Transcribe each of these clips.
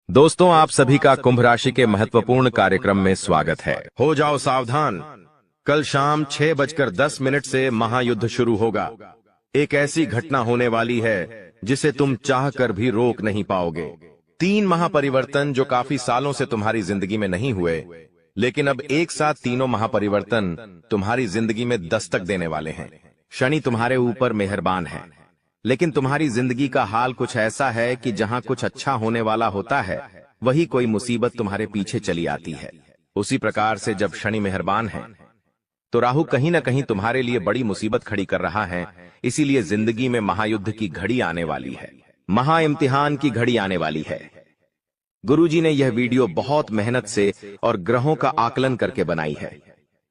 दोस्तों, आप सभी का कुंभ राशि के महत्वपूर्ण कार्यक्रम में स्वागत है। हो जाओ सावधान, कल शाम 6:10 से महायुद्ध शुरू होगा। एक ऐसी घटना होने वाली है जिसे तुम चाहकर भी रोक नहीं पाओगे। 3 महापरिवर्तन जो काफी सालों से तुम्हारी जिंदगी में नहीं हुए, लेकिन अब एक साथ तीनों महापरिवर्तन तुम्हारी जिंदगी में दस्तक देने वाले हैं। शनि तुम्हारे ऊपर मेहरबान है, लेकिन तुम्हारी जिंदगी का हाल कुछ ऐसा है कि जहां कुछ अच्छा होने वाला होता है, वही कोई मुसीबत तुम्हारे पीछे चली आती है। उसी प्रकार से जब शनि मेहरबान है, तो राहु कहीं न कहीं तुम्हारे लिए बड़ी मुसीबत खड़ी कर रहा है। इसीलिए जिंदगी में महायुद्ध की घड़ी आने वाली है, महा इम्तिहान की घड़ी आने वाली है। गुरुजी ने यह वीडियो बहुत मेहनत से और ग्रहों का आकलन करके बनाई है।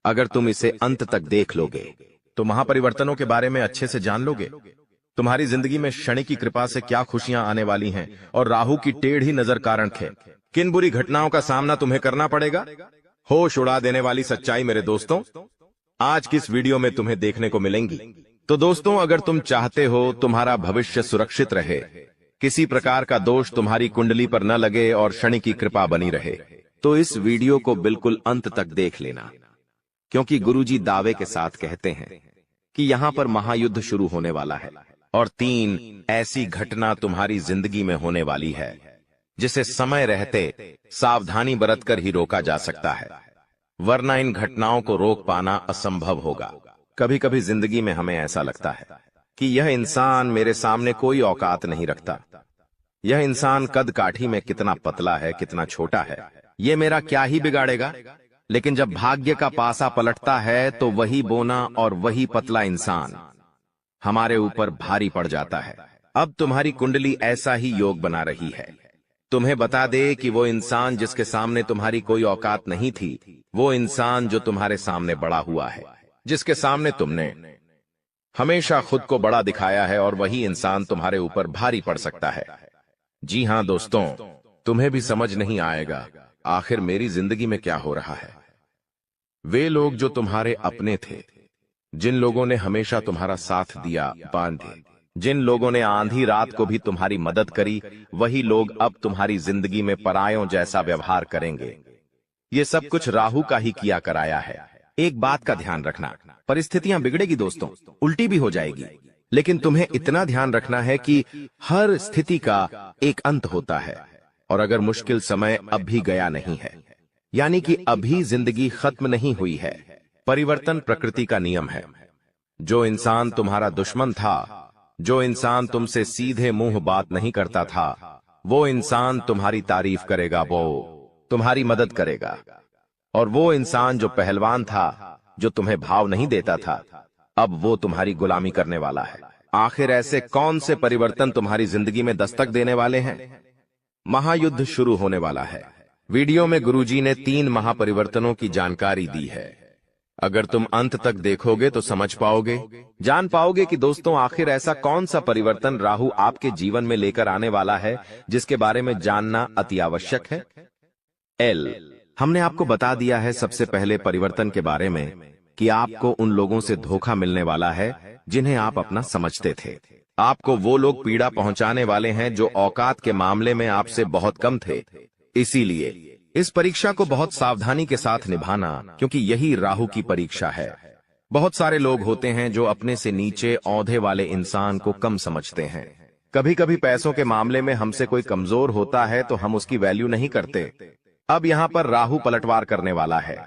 अगर तुम इसे अंत तक देख लोगे तो महापरिवर्तनों के बारे में अच्छे से जान लोगे। तुम्हारी जिंदगी में शनि की कृपा से क्या खुशियां आने वाली हैं और राहु की टेढ़ी नजर कारण किन बुरी घटनाओं का सामना तुम्हें करना पड़ेगा। होश उड़ा देने वाली सच्चाई मेरे दोस्तों आज की इस वीडियो में तुम्हें देखने को मिलेंगी। तो दोस्तों, अगर तुम चाहते हो तुम्हारा भविष्य सुरक्षित रहे, किसी प्रकार का दोष तुम्हारी कुंडली पर न लगे और शनि की कृपा बनी रहे, तो इस वीडियो को बिल्कुल अंत तक देख लेना, क्योंकि गुरुजी दावे के साथ कहते हैं कि यहाँ पर महायुद्ध शुरू होने वाला है और 3 ऐसी घटना तुम्हारी जिंदगी में होने वाली है जिसे समय रहते सावधानी बरतकर ही रोका जा सकता है, वरना इन घटनाओं को रोक पाना असंभव होगा। कभी कभी जिंदगी में हमें ऐसा लगता है कि यह इंसान मेरे सामने कोई औकात नहीं रखता, यह इंसान कद काठी में कितना पतला है, कितना छोटा है, ये मेरा क्या ही बिगाड़ेगा। लेकिन जब भाग्य का पासा पलटता है तो वही बोना और वही पतला इंसान हमारे ऊपर भारी पड़ जाता है। अब तुम्हारी कुंडली ऐसा ही योग बना रही है। तुम्हें बता दे कि वो इंसान जिसके सामने तुम्हारी कोई औकात नहीं थी, वो इंसान जो तुम्हारे सामने बड़ा हुआ है, जिसके सामने तुमने हमेशा खुद को बड़ा दिखाया है, और वही इंसान तुम्हारे ऊपर भारी पड़ सकता है। जी हां दोस्तों, तुम्हें भी समझ नहीं आएगा आखिर मेरी जिंदगी में क्या हो रहा है। वे लोग जो तुम्हारे अपने थे, जिन लोगों ने हमेशा तुम्हारा साथ दिया, बांधे, जिन लोगों ने आंधी रात को भी तुम्हारी मदद करी, वही लोग अब तुम्हारी जिंदगी में परायों जैसा व्यवहार करेंगे। ये सब कुछ राहु का ही किया कराया है। एक बात का ध्यान रखना, परिस्थितियां बिगड़ेगी दोस्तों, उल्टी भी हो जाएगी, लेकिन तुम्हें इतना ध्यान रखना है कि हर स्थिति का एक अंत होता है। और अगर मुश्किल समय अब भी गया नहीं है, यानी कि अभी जिंदगी खत्म नहीं हुई है, परिवर्तन प्रकृति का नियम है। जो इंसान तुम्हारा दुश्मन था, जो इंसान तुमसे सीधे मुंह बात नहीं करता था, वो इंसान तुम्हारी तारीफ करेगा, वो तुम्हारी मदद करेगा। और वो इंसान जो पहलवान था, जो तुम्हें भाव नहीं देता था, अब वो तुम्हारी गुलामी करने वाला है। आखिर ऐसे कौन से परिवर्तन तुम्हारी जिंदगी में दस्तक देने वाले हैं? महायुद्ध शुरू होने वाला है। वीडियो में गुरुजी ने 3 महापरिवर्तनों की जानकारी दी है। अगर तुम अंत तक देखोगे तो समझ पाओगे, जान पाओगे कि दोस्तों आखिर ऐसा कौन सा परिवर्तन राहु आपके जीवन में लेकर आने वाला है, जिसके बारे में जानना अति आवश्यक है। हमने आपको बता दिया है सबसे पहले परिवर्तन के बारे में कि आपको उन लोगों से धोखा मिलने वाला है जिन्हें आप अपना समझते थे। आपको वो लोग पीड़ा पहुंचाने वाले हैं जो औकात के मामले में आपसे बहुत कम थे। इसीलिए इस परीक्षा को बहुत सावधानी के साथ निभाना, क्योंकि यही राहु की परीक्षा है। बहुत सारे लोग होते हैं जो अपने से नीचे औंधे वाले इंसान को कम समझते हैं। कभी कभी पैसों के मामले में हमसे कोई कमजोर होता है तो हम उसकी वैल्यू नहीं करते। अब यहाँ पर राहु पलटवार करने वाला है,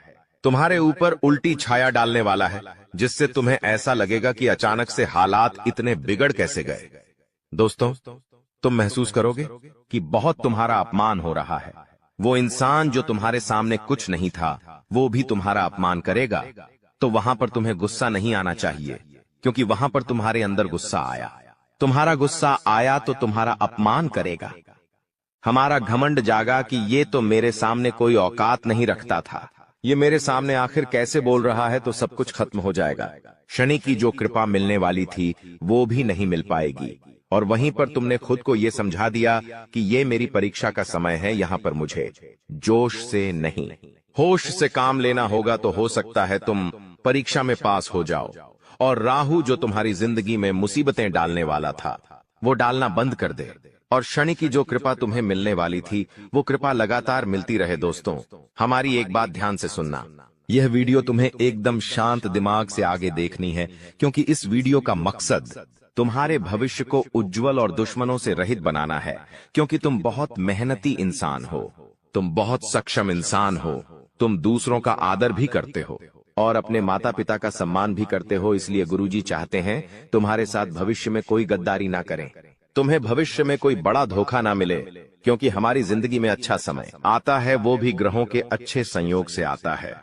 तुम्हारे ऊपर उल्टी छाया डालने वाला है, जिससे तुम्हें ऐसा लगेगा कि अचानक से हालात इतने बिगड़ कैसे गए। दोस्तों, तुम महसूस करोगे कि बहुत तुम्हारा अपमान हो रहा है। वो इंसान जो तुम्हारे सामने कुछ नहीं था, वो भी तुम्हारा अपमान करेगा। तो वहां पर तुम्हें गुस्सा नहीं आना चाहिए, क्योंकि वहां पर तुम्हारे अंदर गुस्सा आया। तुम्हारा गुस्सा आया तो तुम्हारा अपमान करेगा। हमारा घमंड जागा कि ये तो मेरे सामने कोई औकात नहीं रखता था, ये मेरे सामने आखिर कैसे बोल रहा है, तो सब कुछ खत्म हो जाएगा। शनि की जो कृपा मिलने वाली थी वो भी नहीं मिल पाएगी, और वहीं पर तुमने खुद को ये समझा दिया कि ये मेरी परीक्षा का समय है, यहाँ पर मुझे जोश से नहीं होश से काम लेना होगा। तो हो सकता है तुम परीक्षा में पास हो जाओ, और राहु जो तुम्हारी जिंदगी में मुसीबतें डालने वाला था, वो डालना बंद कर दे। और शनि की जो कृपा तुम्हें मिलने वाली थी वो कृपा लगातार मिलती रहे। दोस्तों, हमारी एक बात ध्यान से सुनना। यह वीडियो तुम्हें एकदम शांत दिमाग से आगे देखनी है, क्योंकि इस वीडियो का मकसद तुम्हारे भविष्य को उज्जवल और दुश्मनों से रहित बनाना है। क्योंकि तुम बहुत मेहनती इंसान हो, तुम बहुत सक्षम इंसान हो, तुम दूसरों का आदर भी करते हो और अपने माता पिता का सम्मान भी करते हो। इसलिए गुरुजी चाहते हैं तुम्हारे साथ भविष्य में कोई गद्दारी ना करें, तुम्हें भविष्य में कोई बड़ा धोखा ना मिले। क्योंकि हमारी जिंदगी में अच्छा समय आता है वो भी ग्रहों के अच्छे संयोग से आता है,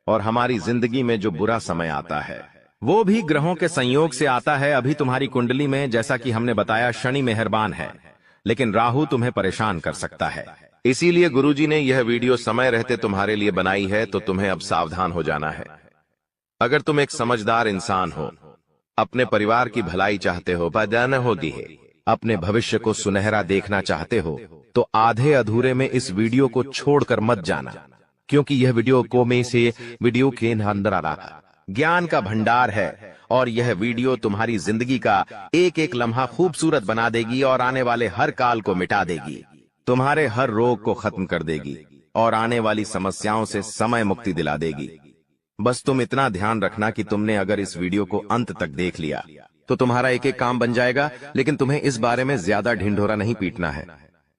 और हमारी जिंदगी में जो बुरा समय आता है वो भी ग्रहों के संयोग से आता है। अभी तुम्हारी कुंडली में, जैसा कि हमने बताया, शनि मेहरबान है, लेकिन राहु तुम्हें परेशान कर सकता है। इसीलिए गुरुजी ने यह वीडियो समय रहते तुम्हारे लिए बनाई है, तो तुम्हें अब सावधान हो जाना है। अगर तुम एक समझदार इंसान हो, अपने परिवार की भलाई चाहते हो, पैदा होती है, अपने भविष्य को सुनहरा देखना चाहते हो, तो आधे अधूरे में इस वीडियो को छोड़कर मत जाना। क्योंकि यह वीडियो के अंदर आ रहा ज्ञान का भंडार है, और यह वीडियो तुम्हारी जिंदगी का एक एक लम्हा खूबसूरत बना देगी और आने वाले हर काल को मिटा देगी, तुम्हारे हर रोग को खत्म कर देगी और आने वाली समस्याओं से समय मुक्ति दिला देगी। बस तुम इतना ध्यान रखना कि तुमने अगर इस वीडियो को अंत तक देख लिया तो तुम्हारा एक एक काम बन जाएगा। लेकिन तुम्हें इस बारे में ज्यादा ढिंढोरा नहीं पीटना है,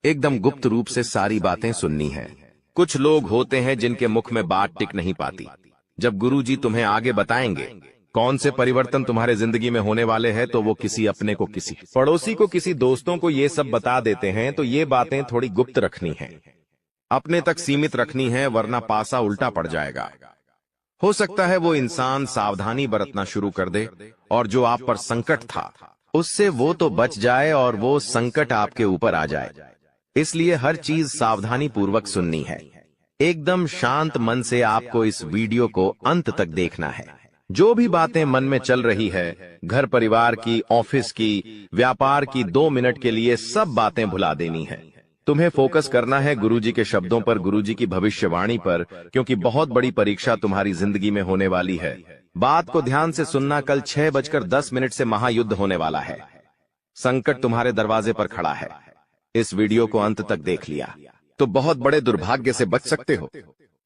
एकदम गुप्त रूप से सारी बातें सुननी है। कुछ लोग होते हैं जिनके मुख में बात टिक नहीं पाती। जब गुरुजी तुम्हें आगे बताएंगे कौन से परिवर्तन तुम्हारे जिंदगी में होने वाले हैं, तो वो किसी अपने को, किसी पड़ोसी को, किसी दोस्तों को ये सब बता देते हैं। तो ये बातें थोड़ी गुप्त रखनी है, अपने तक सीमित रखनी है, वरना पासा उल्टा पड़ जाएगा। हो सकता है वो इंसान सावधानी बरतना शुरू कर दे और जो आप पर संकट था उससे वो तो बच जाए और वो संकट आपके ऊपर आ जाए। इसलिए हर चीज सावधानी पूर्वक सुननी है। एकदम शांत मन से आपको इस वीडियो को अंत तक देखना है। जो भी बातें मन में चल रही है, घर परिवार की, ऑफिस की, व्यापार की, 2 मिनट के लिए सब बातें भुला देनी है। तुम्हें फोकस करना है गुरुजी के शब्दों पर, गुरुजी की भविष्यवाणी पर, क्योंकि बहुत बड़ी परीक्षा तुम्हारी जिंदगी में होने वाली है। बात को ध्यान से सुनना। कल 6:10 से महायुद्ध होने वाला है। संकट तुम्हारे दरवाजे पर खड़ा है। इस वीडियो को अंत तक देख लिया तो बहुत बड़े दुर्भाग्य से बच सकते हो,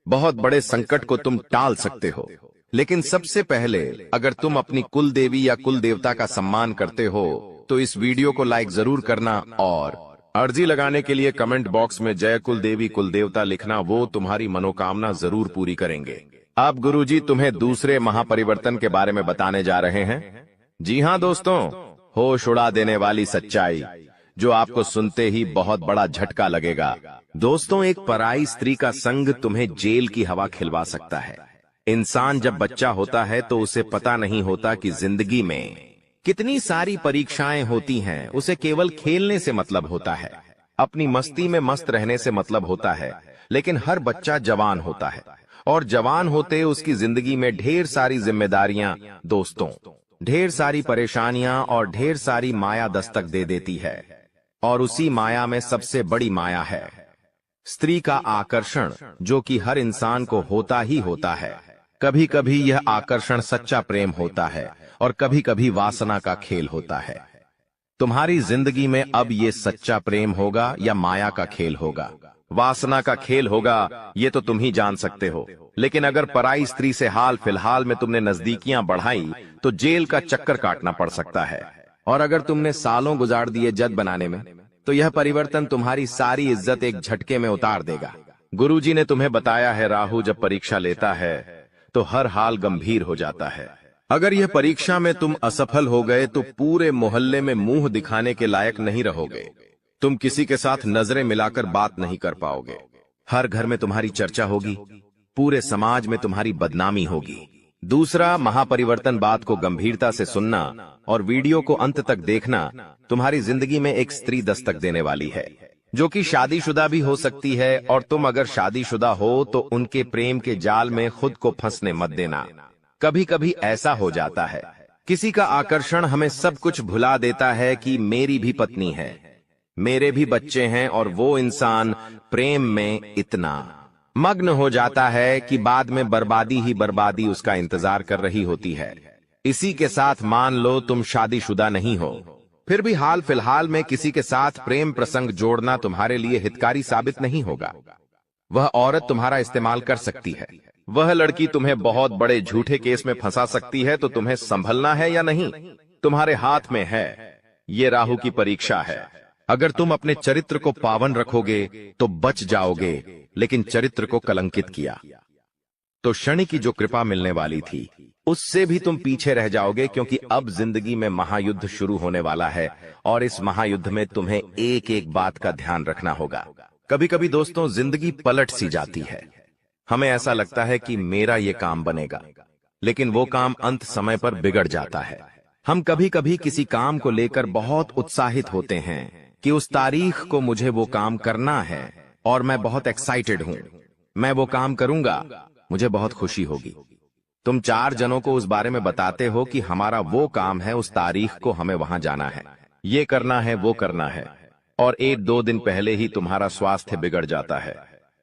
बहुत बड़े संकट को तुम टाल सकते हो। लेकिन सबसे पहले, अगर तुम अपनी कुल देवी या कुल देवता का सम्मान करते हो तो इस वीडियो को लाइक जरूर करना, और अर्जी लगाने के लिए कमेंट बॉक्स में जय कुल देवी कुल देवता लिखना। वो तुम्हारी मनोकामना जरूर पूरी करेंगे। अब गुरुजी तुम्हें दूसरे महापरिवर्तन के बारे में बताने जा रहे हैं। जी हाँ दोस्तों, होश उड़ा देने वाली सच्चाई जो आपको सुनते ही बहुत बड़ा झटका लगेगा। दोस्तों, एक पराई स्त्री का संग तुम्हें जेल की हवा खिलवा सकता है। इंसान जब बच्चा होता है तो उसे पता नहीं होता कि जिंदगी में कितनी सारी परीक्षाएं होती हैं। उसे केवल खेलने से मतलब होता है, अपनी मस्ती में मस्त रहने से मतलब होता है। लेकिन हर बच्चा जवान होता है और जवान होते उसकी जिंदगी में ढेर सारी जिम्मेदारियां, दोस्तों, ढेर सारी परेशानियां और ढेर सारी माया दस्तक दे देती है। और उसी माया में सबसे बड़ी माया है स्त्री का आकर्षण, जो कि हर इंसान को होता ही होता है। कभी कभी यह आकर्षण सच्चा प्रेम होता है और कभी कभी वासना का खेल होता है। तुम्हारी जिंदगी में अब ये सच्चा प्रेम होगा या माया का खेल होगा, वासना का खेल होगा, ये तो तुम ही जान सकते हो। लेकिन अगर पराई स्त्री से हाल फिलहाल में तुमने नजदीकियां बढ़ाई तो जेल का चक्कर काटना पड़ सकता है। और अगर तुमने सालों गुजार दिए जज बनाने में, तो यह परिवर्तन तुम्हारी सारी इज्जत एक झटके में उतार देगा। गुरुजी ने तुम्हें बताया है, राहु जब परीक्षा लेता है तो हर हाल गंभीर हो जाता है। अगर यह परीक्षा में तुम असफल हो गए तो पूरे मोहल्ले में मुंह दिखाने के लायक नहीं रहोगे। तुम किसी के साथ नजरें मिलाकर बात नहीं कर पाओगे। हर घर में तुम्हारी चर्चा होगी, पूरे समाज में तुम्हारी बदनामी होगी। दूसरा महापरिवर्तन, बात को गंभीरता से सुनना और वीडियो को अंत तक देखना। तुम्हारी जिंदगी में एक स्त्री दस्तक देने वाली है जो कि शादीशुदा भी हो सकती है, और तुम अगर शादीशुदा हो तो उनके प्रेम के जाल में खुद को फंसने मत देना। कभी कभी ऐसा हो जाता है, किसी का आकर्षण हमें सब कुछ भुला देता है कि मेरी भी पत्नी है, मेरे भी बच्चे हैं, और वो इंसान प्रेम में इतना मग्न हो जाता है कि बाद में बर्बादी ही बर्बादी उसका इंतजार कर रही होती है। इसी के साथ मान लो तुम शादीशुदा नहीं हो, फिर भी हाल फिलहाल में किसी के साथ प्रेम प्रसंग जोड़ना तुम्हारे लिए हितकारी साबित नहीं होगा। वह औरत तुम्हारा इस्तेमाल कर सकती है, वह लड़की तुम्हें बहुत बड़े झूठे केस में फंसा सकती है, तो तुम्हें संभलना है या नहीं, तुम्हारे हाथ में है। ये राहु की परीक्षा है। अगर तुम अपने चरित्र को पावन रखोगे तो बच जाओगे, लेकिन चरित्र को कलंकित किया तो शनि की जो कृपा मिलने वाली थी उससे भी तुम पीछे रह जाओगे, क्योंकि अब जिंदगी में महायुद्ध शुरू होने वाला है और इस महायुद्ध में तुम्हें एक एक बात का ध्यान रखना होगा। कभी कभी दोस्तों जिंदगी पलट सी जाती है। हमें ऐसा लगता है कि मेरा ये काम बनेगा, लेकिन वो काम अंत समय पर बिगड़ जाता है। हम कभी कभी किसी काम को लेकर बहुत उत्साहित होते हैं कि उस तारीख को मुझे वो काम करना है और मैं बहुत एक्साइटेड हूं, मैं वो काम करूंगा, मुझे बहुत खुशी होगी। तुम 4 जनों को उस बारे में बताते हो कि हमारा वो काम है, उस तारीख को हमें वहां जाना है, ये करना है, वो करना है, और 1-2 दिन पहले ही तुम्हारा स्वास्थ्य बिगड़ जाता है,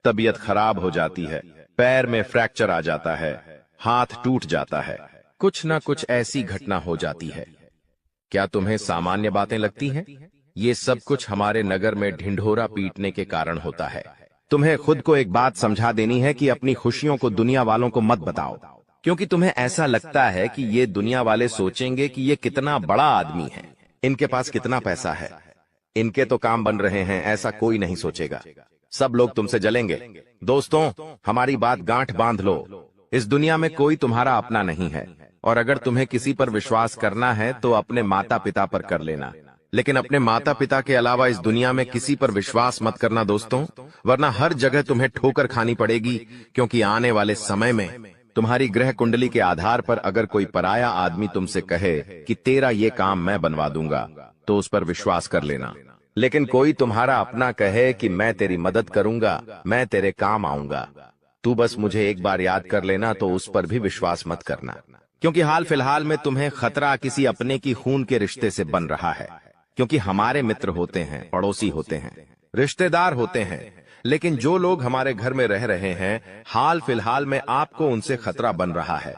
तबीयत खराब हो जाती है, पैर में फ्रैक्चर आ जाता है, हाथ टूट जाता है, कुछ ना कुछ ऐसी घटना हो जाती है। क्या तुम्हें सामान्य बातें लगती हैं? ये सब कुछ हमारे नगर में ढिंढोरा पीटने के कारण होता है। तुम्हें खुद को एक बात समझा देनी है कि अपनी खुशियों को दुनिया वालों को मत बताओ, क्योंकि तुम्हें ऐसा लगता है कि ये दुनिया वाले सोचेंगे कि ये कितना बड़ा आदमी है, इनके पास कितना पैसा है, इनके तो काम बन रहे हैं। ऐसा कोई नहीं सोचेगा, सब लोग तुमसे जलेंगे। दोस्तों, हमारी बात गांठ बांध लो, इस दुनिया में कोई तुम्हारा अपना नहीं है, और अगर तुम्हें किसी पर विश्वास करना है तो अपने माता पिता पर कर लेना, लेकिन अपने माता पिता के अलावा इस दुनिया में किसी पर विश्वास मत करना दोस्तों, वरना हर जगह तुम्हें ठोकर खानी पड़ेगी। क्योंकि आने वाले समय में तुम्हारी ग्रह कुंडली के आधार पर अगर कोई पराया आदमी तुमसे कहे कि तेरा ये काम मैं बनवा दूंगा, तो उस पर विश्वास कर लेना। लेकिन कोई तुम्हारा अपना कहे कि मैं तेरी मदद करूंगा, मैं तेरे काम आऊंगा, तू बस मुझे एक बार याद कर लेना, तो उस पर भी विश्वास मत करना। क्योंकि हाल फिलहाल में तुम्हें खतरा किसी अपने की खून के रिश्ते से बन रहा है। क्योंकि हमारे मित्र होते हैं, पड़ोसी होते हैं, रिश्तेदार होते हैं, लेकिन जो लोग हमारे घर में रह रहे हैं, हाल फिलहाल में आपको उनसे खतरा बन रहा है।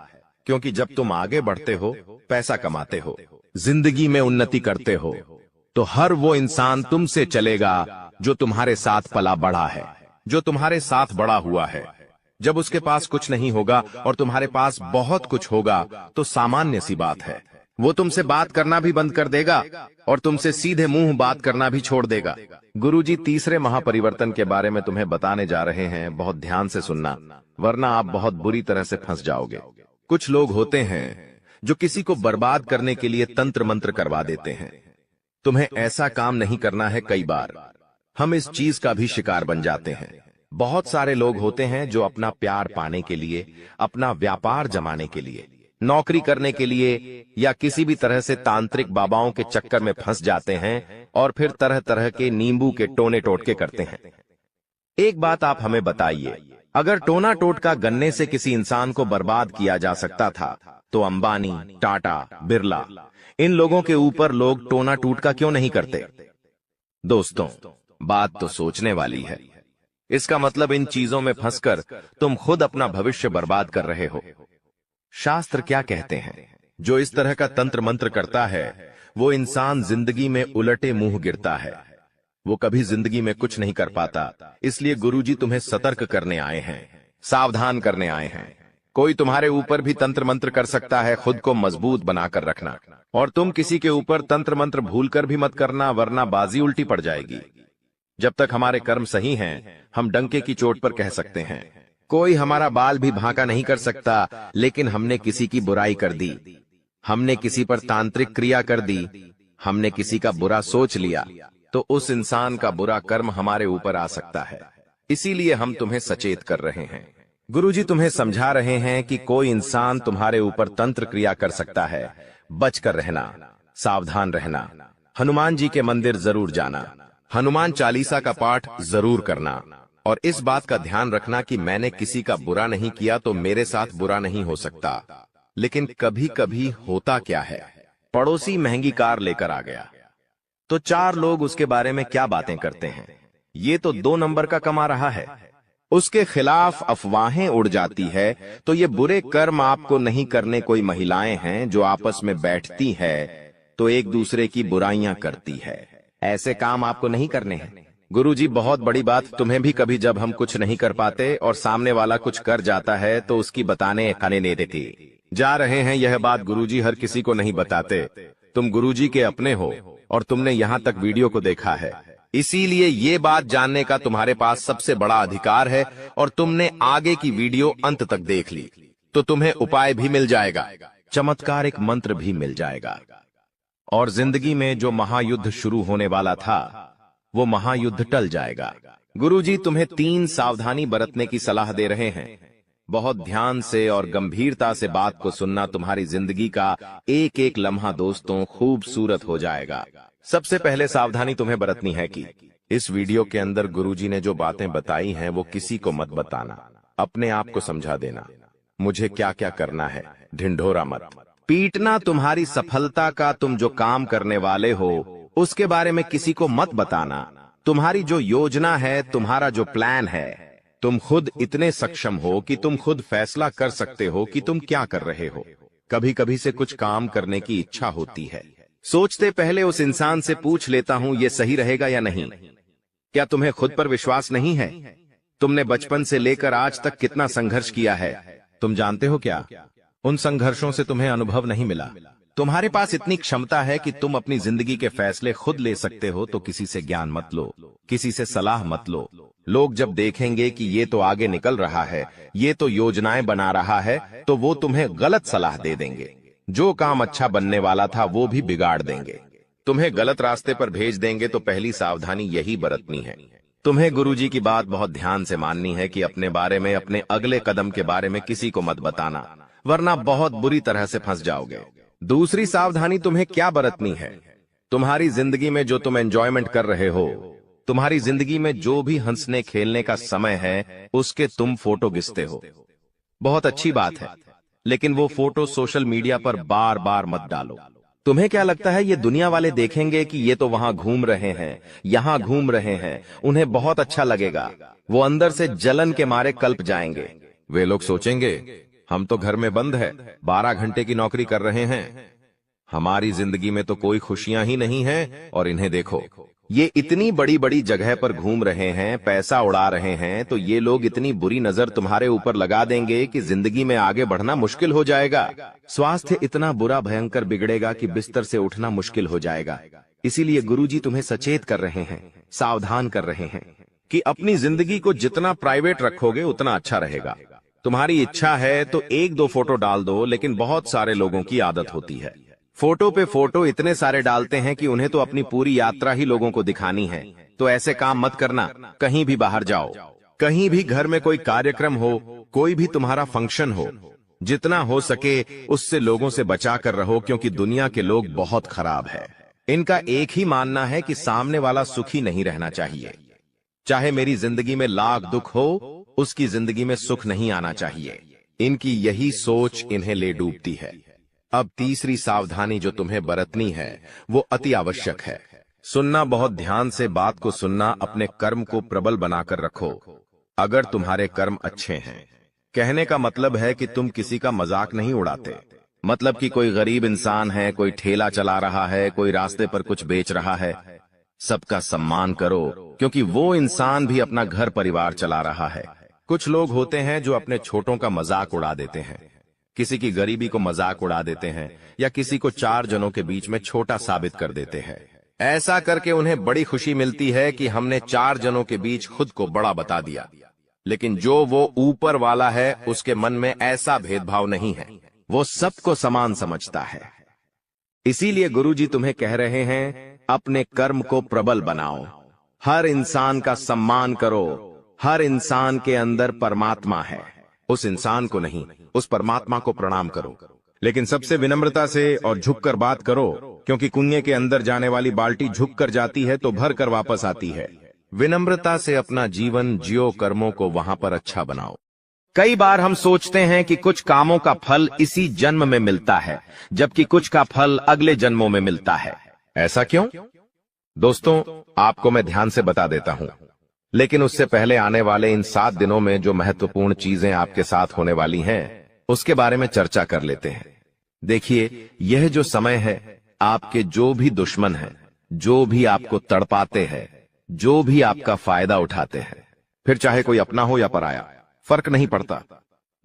क्योंकि जब तुम आगे बढ़ते हो, पैसा कमाते हो, जिंदगी में उन्नति करते हो, तो हर वो इंसान तुमसे चलेगा जो तुम्हारे साथ पला बढ़ा है, जो तुम्हारे साथ बड़ा हुआ है। जब उसके पास कुछ नहीं होगा और तुम्हारे पास बहुत कुछ होगा, तो सामान्य सी बात है, वो तुमसे बात करना भी बंद कर देगा और तुमसे सीधे मुंह बात करना भी छोड़ देगा। गुरुजी तीसरे महापरिवर्तन के बारे में तुम्हें बताने जा रहे हैं, बहुत ध्यान से सुनना, वरना आप बहुत बुरी तरह से फंस जाओगे। कुछ लोग होते हैं जो किसी को बर्बाद करने के लिए तंत्र मंत्र करवा देते हैं। तुम्हें ऐसा काम नहीं करना है। कई बार हम इस चीज का भी शिकार बन जाते हैं। बहुत सारे लोग होते हैं जो अपना प्यार पाने के लिए, अपना व्यापार जमाने के लिए, नौकरी करने के लिए या किसी भी तरह से तांत्रिक बाबाओं के चक्कर में फंस जाते हैं और फिर तरह तरह के नींबू के टोने टोटके करते हैं। एक बात आप हमें बताइए, अगर टोना टोटका गन्ने से किसी इंसान को बर्बाद किया जा सकता था, तो अंबानी, टाटा, बिरला, इन लोगों के ऊपर लोग टोना टोटका क्यों नहीं करते? दोस्तों, बात तो सोचने वाली है। इसका मतलब इन चीजों में फंसकर तुम खुद अपना भविष्य बर्बाद कर रहे हो। शास्त्र क्या कहते हैं? जो इस तरह का तंत्र मंत्र करता है, वो इंसान जिंदगी में उलटे मुंह गिरता है, वो कभी जिंदगी में कुछ नहीं कर पाता। इसलिए गुरुजी तुम्हें सतर्क करने आए हैं, सावधान करने आए हैं। कोई तुम्हारे ऊपर भी तंत्र मंत्र कर सकता है, खुद को मजबूत बनाकर रखना। और तुम किसी के ऊपर तंत्र मंत्र भूलकर भी मत करना, वरना बाजी उल्टी पड़ जाएगी। जब तक हमारे कर्म सही हैं, हम डंके की चोट पर कह सकते हैं, कोई हमारा बाल भी भांका नहीं कर सकता। लेकिन हमने किसी की बुराई कर दी, हमने किसी पर तांत्रिक क्रिया कर दी, हमने किसी का बुरा सोच लिया, तो उस इंसान का बुरा कर्म हमारे ऊपर आ सकता है। इसीलिए हम तुम्हें सचेत कर रहे हैं। गुरुजी तुम्हें समझा रहे हैं कि कोई इंसान तुम्हारे ऊपर तंत्र क्रिया कर सकता है। बचकर रहना, सावधान रहना। हनुमान जी के मंदिर जरूर जाना, हनुमान चालीसा का पाठ जरूर करना, और इस बात का ध्यान रखना कि मैंने किसी का बुरा नहीं किया तो मेरे साथ बुरा नहीं हो सकता। लेकिन कभी कभी होता क्या है, पड़ोसी महंगी कार लेकर आ गया, तो 4 लोग उसके बारे में क्या बातें करते हैं, ये तो 2 नंबर का कमा रहा है। उसके खिलाफ अफवाहें उड़ जाती है, तो ये बुरे कर्म आपको नहीं करने। कोई महिलाएं हैं जो आपस में बैठती है तो एक दूसरे की बुराइयां करती है। ऐसे काम आपको नहीं करने हैं। गुरुजी, बहुत बड़ी बात तुम्हें भी कभी जब हम कुछ नहीं कर पाते और सामने वाला कुछ कर जाता है तो उसकी बताने खाने नहीं देती। जा रहे हैं यह बात गुरुजी हर किसी को नहीं बताते। तुम गुरुजी के अपने हो और तुमने यहाँ तक वीडियो को देखा है, इसीलिए ये बात जानने का तुम्हारे पास सबसे बड़ा अधिकार है। और तुमने आगे की वीडियो अंत तक देख ली तो तुम्हें उपाय भी मिल जाएगा, चमत्कार एक मंत्र भी मिल जाएगा। और जिंदगी में जो महायुद्ध शुरू होने वाला था वो महायुद्ध टल जाएगा। गुरुजी तुम्हें 3 सावधानी बरतने की सलाह दे रहे हैं। बहुत ध्यान से और गंभीरता से बात को सुनना, तुम्हारी जिंदगी का एक एक लम्हा दोस्तों खूबसूरत हो जाएगा। सबसे पहले सावधानी तुम्हें बरतनी है कि इस वीडियो के अंदर गुरुजी ने जो बातें बताई हैं वो किसी को मत बताना, अपने आप को समझा देना मुझे क्या क्या करना है, ढिंढोरा मत पीटना। तुम्हारी सफलता का तुम जो काम करने वाले हो उसके बारे में किसी को मत बताना। तुम्हारी जो योजना है, तुम्हारा जो प्लान है, तुम खुद इतने सक्षम हो कि तुम खुद फैसला कर सकते हो कि तुम क्या कर रहे हो। कभी कभी से कुछ काम करने की इच्छा होती है, सोचते पहले उस इंसान से पूछ लेता हूं ये सही रहेगा या नहीं। क्या तुम्हें खुद पर विश्वास नहीं है? तुमने बचपन से लेकर आज तक कितना संघर्ष किया है, तुम जानते हो क्या? उन संघर्षों से तुम्हें अनुभव नहीं मिला। तुम्हारे पास इतनी क्षमता है कि तुम अपनी जिंदगी के फैसले खुद ले सकते हो, तो किसी से ज्ञान मत लो, किसी से सलाह मत लो। लोग जब देखेंगे कि ये तो आगे निकल रहा है, ये तो योजनाएं बना रहा है, तो वो तुम्हें गलत सलाह दे देंगे। जो काम अच्छा बनने वाला था वो भी बिगाड़ देंगे, तुम्हें गलत रास्ते पर भेज देंगे। तो पहली सावधानी यही बरतनी है। तुम्हें गुरुजी की बात बहुत ध्यान से माननी है कि अपने बारे में, अपने अगले कदम के बारे में किसी को मत बताना, वरना बहुत बुरी तरह से फंस जाओगे। दूसरी सावधानी तुम्हें क्या बरतनी है? तुम्हारी जिंदगी में जो तुम एंजॉयमेंट कर रहे हो, तुम्हारी जिंदगी में जो भी हंसने खेलने का समय है, उसके तुम फोटो खींचते हो। बहुत अच्छी बात है, लेकिन वो फोटो सोशल मीडिया पर बार बार मत डालो। तुम्हें क्या लगता है ये दुनिया वाले देखेंगे कि ये तो वहां घूम रहे हैं, यहां घूम रहे हैं, उन्हें बहुत अच्छा लगेगा। वो अंदर से जलन के मारे कल्प जाएंगे। वे लोग सोचेंगे हम तो घर में बंद है, 12 घंटे की नौकरी कर रहे हैं, हमारी जिंदगी में तो कोई खुशियां ही नहीं है। और इन्हें देखो, ये इतनी बड़ी बड़ी जगह पर घूम रहे हैं, पैसा उड़ा रहे हैं, तो ये लोग इतनी बुरी नजर तुम्हारे ऊपर लगा देंगे कि जिंदगी में आगे बढ़ना मुश्किल हो जाएगा। स्वास्थ्य इतना बुरा भयंकर बिगड़ेगा कि बिस्तर से उठना मुश्किल हो जाएगा। इसीलिए गुरुजी तुम्हें सचेत कर रहे हैं, सावधान कर रहे हैं कि अपनी जिंदगी को जितना प्राइवेट रखोगे उतना अच्छा रहेगा। तुम्हारी इच्छा है तो 1-2 फोटो डाल दो, लेकिन बहुत सारे लोगों की आदत होती है, फोटो पे फोटो इतने सारे डालते हैं कि उन्हें तो अपनी पूरी यात्रा ही लोगों को दिखानी है। तो ऐसे काम मत करना। कहीं भी बाहर जाओ, कहीं भी घर में कोई कार्यक्रम हो, कोई भी तुम्हारा फंक्शन हो, जितना हो सके उससे लोगों से बचा कर रहो, क्योंकि दुनिया के लोग बहुत खराब है। इनका एक ही मानना है कि सामने वाला सुखी नहीं रहना चाहिए। चाहे मेरी जिंदगी में लाख दुख हो, उसकी जिंदगी में सुख नहीं आना चाहिए। इनकी यही सोच इन्हें ले डूबती है। अब तीसरी सावधानी जो तुम्हें बरतनी है वो अति आवश्यक है। सुनना, बहुत ध्यान से बात को सुनना। अपने कर्म को प्रबल बनाकर रखो। अगर तुम्हारे कर्म अच्छे हैं, कहने का मतलब है कि तुम किसी का मजाक नहीं उड़ाते। मतलब कि कोई गरीब इंसान है, कोई ठेला चला रहा है, कोई रास्ते पर कुछ बेच रहा है, सबका सम्मान करो, क्योंकि वो इंसान भी अपना घर परिवार चला रहा है। कुछ लोग होते हैं जो अपने छोटों का मजाक उड़ा देते हैं, किसी की गरीबी को मजाक उड़ा देते हैं, या किसी को 4 जनों के बीच में छोटा साबित कर देते हैं। ऐसा करके उन्हें बड़ी खुशी मिलती है कि हमने 4 जनों के बीच खुद को बड़ा बता दिया। लेकिन जो वो ऊपर वाला है, उसके मन में ऐसा भेदभाव नहीं है, वो सबको समान समझता है। इसीलिए गुरुजी तुम्हें कह रहे हैं, अपने कर्म को प्रबल बनाओ, हर इंसान का सम्मान करो। हर इंसान के अंदर परमात्मा है, उस इंसान को नहीं, उस परमात्मा को प्रणाम करो। लेकिन सबसे विनम्रता से और झुककर बात करो, क्योंकि कुएं के अंदर जाने वाली बाल्टी झुककर जाती है तो भर कर वापस आती है। विनम्रता से अपना जीवन जियो, कर्मों को वहां पर अच्छा बनाओ। कई बार हम सोचते हैं कि कुछ कामों का फल इसी जन्म में मिलता है, जबकि कुछ का फल अगले जन्मों में मिलता है। ऐसा क्यों? दोस्तों, आपको मैं ध्यान से बता देता हूं, लेकिन उससे पहले आने वाले इन 7 दिनों में जो महत्वपूर्ण चीजें आपके साथ होने वाली हैं, उसके बारे में चर्चा कर लेते हैं। देखिए, यह जो समय है, आपके जो भी दुश्मन हैं, जो भी आपको तड़पाते हैं, जो भी आपका फायदा उठाते हैं, फिर चाहे कोई अपना हो या पराया, फर्क नहीं पड़ता।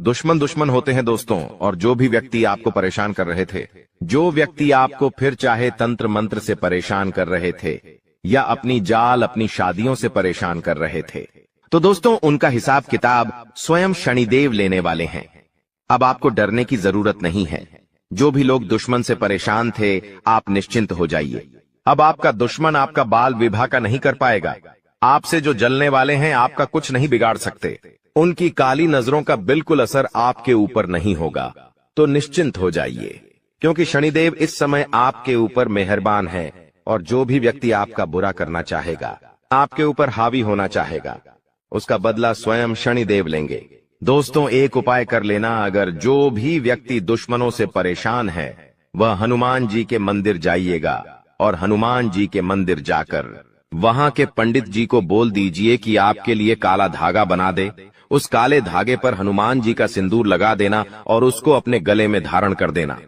दुश्मन दुश्मन होते हैं दोस्तों। और जो भी व्यक्ति आपको परेशान कर रहे थे, जो व्यक्ति आपको फिर चाहे तंत्र मंत्र से परेशान कर रहे थे या अपनी जाल अपनी शादियों से परेशान कर रहे थे, तो दोस्तों उनका हिसाब किताब स्वयं शनिदेव लेने वाले हैं। अब आपको डरने की जरूरत नहीं है। जो भी लोग दुश्मन से परेशान थे, आप निश्चिंत हो जाइए। अब आपका दुश्मन आपका बाल विवाह का नहीं कर पाएगा। आपसे जो जलने वाले हैं आपका कुछ नहीं बिगाड़ सकते। उनकी काली नजरों का बिल्कुल असर आपके ऊपर नहीं होगा। तो निश्चिंत हो जाइए, क्योंकि शनिदेव इस समय आपके ऊपर मेहरबान है और जो भी व्यक्ति आपका बुरा करना चाहेगा, आपके ऊपर हावी होना चाहेगा, उसका बदला स्वयं शनिदेव लेंगे। दोस्तों एक उपाय कर लेना, अगर जो भी व्यक्ति दुश्मनों से परेशान है वह हनुमान जी के मंदिर जाइएगा और हनुमान जी के मंदिर जाकर वहां के पंडित जी को बोल दीजिए कि आपके लिए काला धागा बना दे। उस काले धागे पर हनुमान जी का सिंदूर लगा देना और उसको अपने गले में धारण कर देना।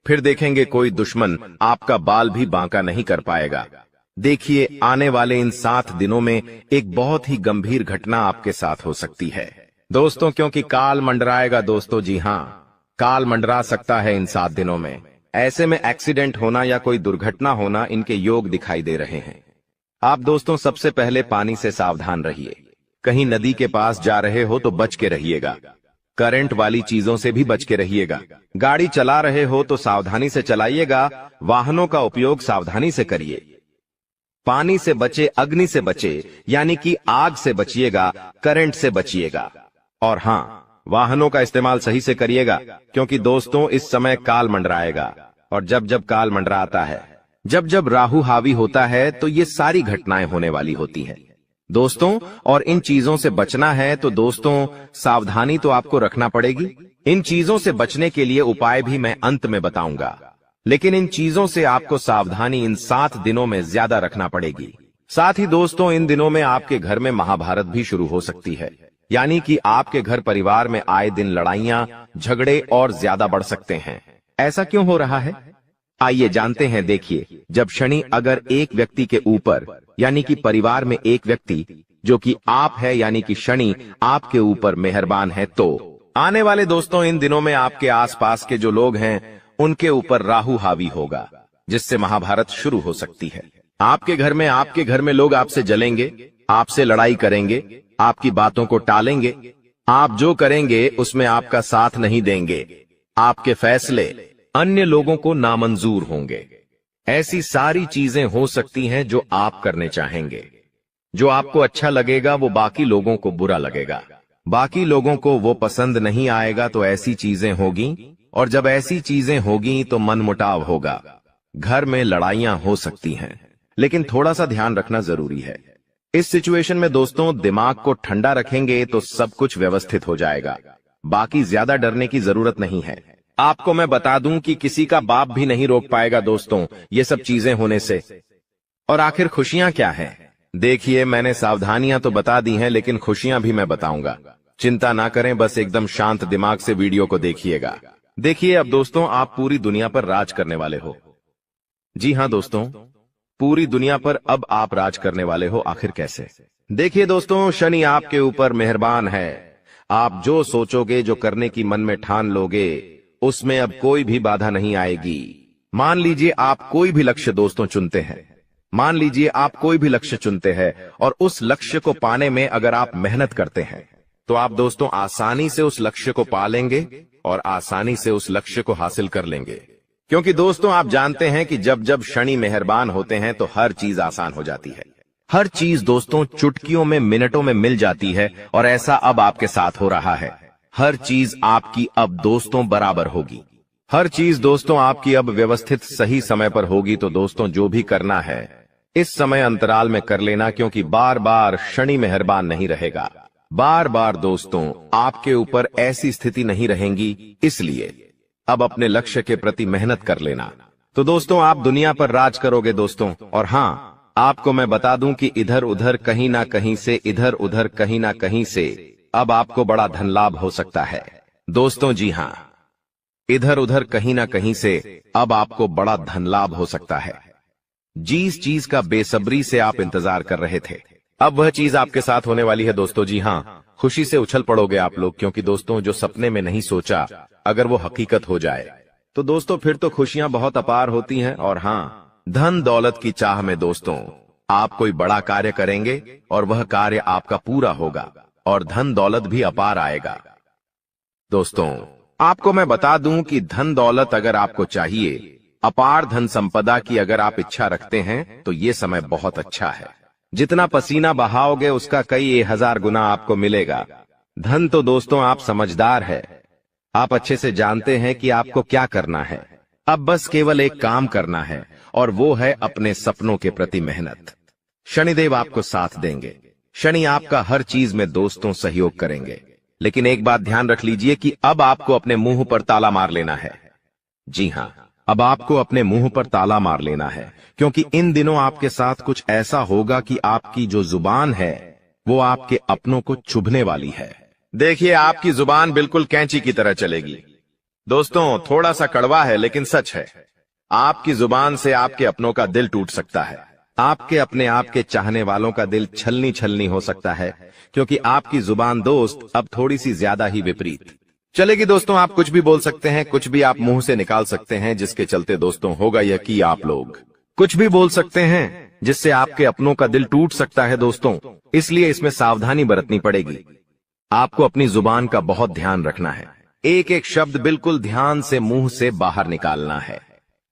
फिर देखेंगे कोई दुश्मन आपका बाल भी बांका नहीं कर पाएगा। देखिए आने वाले इन 7 दिनों में एक बहुत ही गंभीर घटना आपके साथ हो सकती है दोस्तों, क्योंकि काल मंडराएगा दोस्तों। जी हां, काल मंडरा सकता है इन 7 दिनों में। ऐसे में एक्सीडेंट होना या कोई दुर्घटना होना इनके योग दिखाई दे रहे हैं। आप दोस्तों सबसे पहले पानी से सावधान रहिए। कहीं नदी के पास जा रहे हो तो बच के रहिएगा। करंट वाली चीजों से भी बच के रहिएगा। गाड़ी चला रहे हो तो सावधानी से चलाइएगा। वाहनों का उपयोग सावधानी से करिए। पानी से बचे, अग्नि से बचे, यानी कि आग से बचिएगा, करंट से बचिएगा। और हां, वाहनों का इस्तेमाल सही से करिएगा, क्योंकि दोस्तों इस समय काल मंडराएगा। और जब जब काल मंडराता है, जब जब राहु हावी होता है, तो ये सारी घटनाएं होने वाली होती हैं दोस्तों। और इन चीजों से बचना है तो दोस्तों सावधानी तो आपको रखना पड़ेगी। इन चीजों से बचने के लिए उपाय भी मैं अंत में बताऊंगा, लेकिन इन चीजों से आपको सावधानी इन 7 दिनों में ज्यादा रखना पड़ेगी। साथ ही दोस्तों इन दिनों में आपके घर में महाभारत भी शुरू हो सकती है, यानी कि आपके घर परिवार में आए दिन लड़ाइयां, झगड़े और ज्यादा बढ़ सकते हैं। ऐसा क्यों हो रहा है, आइए जानते हैं। देखिए, जब शनि अगर एक व्यक्ति के ऊपर, यानी कि परिवार में एक व्यक्ति जो कि आप है, यानी कि शनि आपके ऊपर मेहरबान है, तो आने वाले दोस्तों इन दिनों में आपके आसपास के जो लोग हैं उनके ऊपर राहु हावी होगा, जिससे महाभारत शुरू हो सकती है। आपके घर में लोग आपसे जलेंगे, आपसे लड़ाई करेंगे, आपकी बातों को टालेंगे। आप जो करेंगे उसमें आपका साथ नहीं देंगे। आपके फैसले अन्य लोगों को नामंजूर होंगे। ऐसी सारी चीजें हो सकती हैं जो आप करने चाहेंगे। जो आपको अच्छा लगेगा वो बाकी लोगों को बुरा लगेगा, बाकी लोगों को वो पसंद नहीं आएगा। तो ऐसी चीजें होगी, और जब ऐसी चीजें होगी तो मनमुटाव होगा, घर में लड़ाइयां हो सकती हैं। लेकिन थोड़ा सा ध्यान रखना जरूरी है। इस सिचुएशन में दोस्तों दिमाग को ठंडा रखेंगे तो सब कुछ व्यवस्थित हो जाएगा। बाकी ज्यादा डरने की जरूरत नहीं है। आपको मैं बता दूं कि किसी का बाप भी नहीं रोक पाएगा दोस्तों ये सब चीजें होने से। और आखिर खुशियां क्या हैं? देखिए, मैंने सावधानियां तो बता दी हैं, लेकिन खुशियां भी मैं बताऊंगा। चिंता ना करें, बस एकदम शांत दिमाग से वीडियो को देखिएगा। देखिए, अब दोस्तों आप पूरी दुनिया पर राज करने वाले हो। जी हां दोस्तों, पूरी दुनिया पर अब आप राज करने वाले हो। आखिर कैसे? देखिए दोस्तों, शनि आपके ऊपर मेहरबान है। आप जो सोचोगे, जो करने की मन में ठान लोगे, उसमें अब कोई भी बाधा नहीं आएगी। मान लीजिए आप कोई भी लक्ष्य दोस्तों चुनते हैं, मान लीजिए आप कोई भी लक्ष्य चुनते हैं और उस लक्ष्य को पाने में अगर आप मेहनत करते हैं तो आप दोस्तों आसानी से उस लक्ष्य को पा लेंगे और आसानी से उस लक्ष्य को हासिल कर लेंगे। क्योंकि दोस्तों आप जानते हैं कि जब जब शनि मेहरबान होते हैं तो हर चीज आसान हो जाती है। हर चीज दोस्तों चुटकियों में, मिनटों में मिल जाती है, और ऐसा अब आपके साथ हो रहा है। हर चीज आपकी अब दोस्तों बराबर होगी। हर चीज दोस्तों आपकी अब व्यवस्थित सही समय पर होगी। तो दोस्तों जो भी करना है इस समय अंतराल में कर लेना, क्योंकि बार बार शनि मेहरबान नहीं रहेगा। बार बार दोस्तों आपके ऊपर ऐसी स्थिति नहीं रहेंगी, इसलिए अब अपने लक्ष्य के प्रति मेहनत कर लेना। तो दोस्तों आप दुनिया पर राज करोगे दोस्तों। और हां, आपको मैं बता दूं कि इधर उधर कहीं ना कहीं से, इधर उधर कहीं ना कहीं से अब आपको बड़ा धन लाभ हो सकता है दोस्तों। जी हां, इधर उधर कहीं ना कहीं से अब आपको बड़ा धन लाभ हो सकता है। जिस चीज का बेसब्री से आप इंतजार कर रहे थे, अब वह चीज आपके साथ होने वाली है दोस्तों। जी हाँ, खुशी से उछल पड़ोगे आप लोग, क्योंकि दोस्तों जो सपने में नहीं सोचा, अगर वो हकीकत हो जाए तो दोस्तों फिर तो खुशियां बहुत अपार होती हैं। और हाँ, धन दौलत की चाह में दोस्तों आप कोई बड़ा कार्य करेंगे और वह कार्य आपका पूरा होगा और धन दौलत भी अपार आएगा। दोस्तों आपको मैं बता दूं कि धन दौलत अगर आपको चाहिए, अपार धन संपदा की अगर आप इच्छा रखते हैं, तो ये समय बहुत अच्छा है। जितना पसीना बहाओगे उसका कई 1000 गुना आपको मिलेगा। धन तो दोस्तों आप समझदार है, आप अच्छे से जानते हैं कि आपको क्या करना है। अब बस केवल एक काम करना है और वो है अपने सपनों के प्रति मेहनत। शनिदेव आपको साथ देंगे। शनि आपका हर चीज में दोस्तों सहयोग करेंगे। लेकिन एक बात ध्यान रख लीजिए कि अब आपको अपने मुंह पर ताला मार लेना है। जी हाँ, अब आपको अपने मुंह पर ताला मार लेना है, क्योंकि इन दिनों आपके साथ कुछ ऐसा होगा कि आपकी जो जुबान है वो आपके अपनों को चुभने वाली है। देखिए, आपकी जुबान बिल्कुल कैंची की तरह चलेगी। दोस्तों थोड़ा सा कड़वा है लेकिन सच है। आपकी जुबान से आपके अपनों का दिल टूट सकता है। आपके अपने आप के चाहने वालों का दिल छलनी छलनी हो सकता है, क्योंकि आपकी जुबान दोस्त अब थोड़ी सी ज्यादा ही विपरीत चलेगी। दोस्तों आप कुछ भी बोल सकते हैं, कुछ भी आप मुंह से निकाल सकते हैं, जिसके चलते दोस्तों होगा यह कि आप लोग कुछ भी बोल सकते हैं जिससे आपके अपनों का दिल टूट सकता है दोस्तों। इसलिए इसमें सावधानी बरतनी पड़ेगी। आपको अपनी जुबान का बहुत ध्यान रखना है। एक एक शब्द बिल्कुल ध्यान से मुंह से बाहर निकालना है।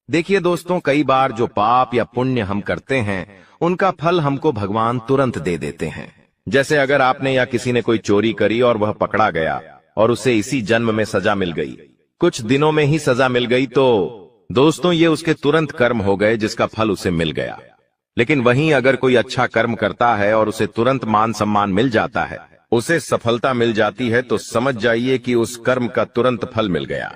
देखिए दोस्तों, कई बार जो पाप या पुण्य हम करते हैं उनका फल हमको भगवान तुरंत दे देते हैं। जैसे अगर आपने या किसी ने कोई चोरी करी और वह पकड़ा गया और उसे इसी जन्म में सजा मिल गई, कुछ दिनों में ही सजा मिल गई, तो दोस्तों ये उसके तुरंत कर्म हो गए जिसका फल उसे मिल गया। लेकिन वहीं अगर कोई अच्छा कर्म करता है और उसे तुरंत मान सम्मान मिल जाता है, उसे सफलता मिल जाती है, तो समझ जाइए कि उस कर्म का तुरंत फल मिल गया।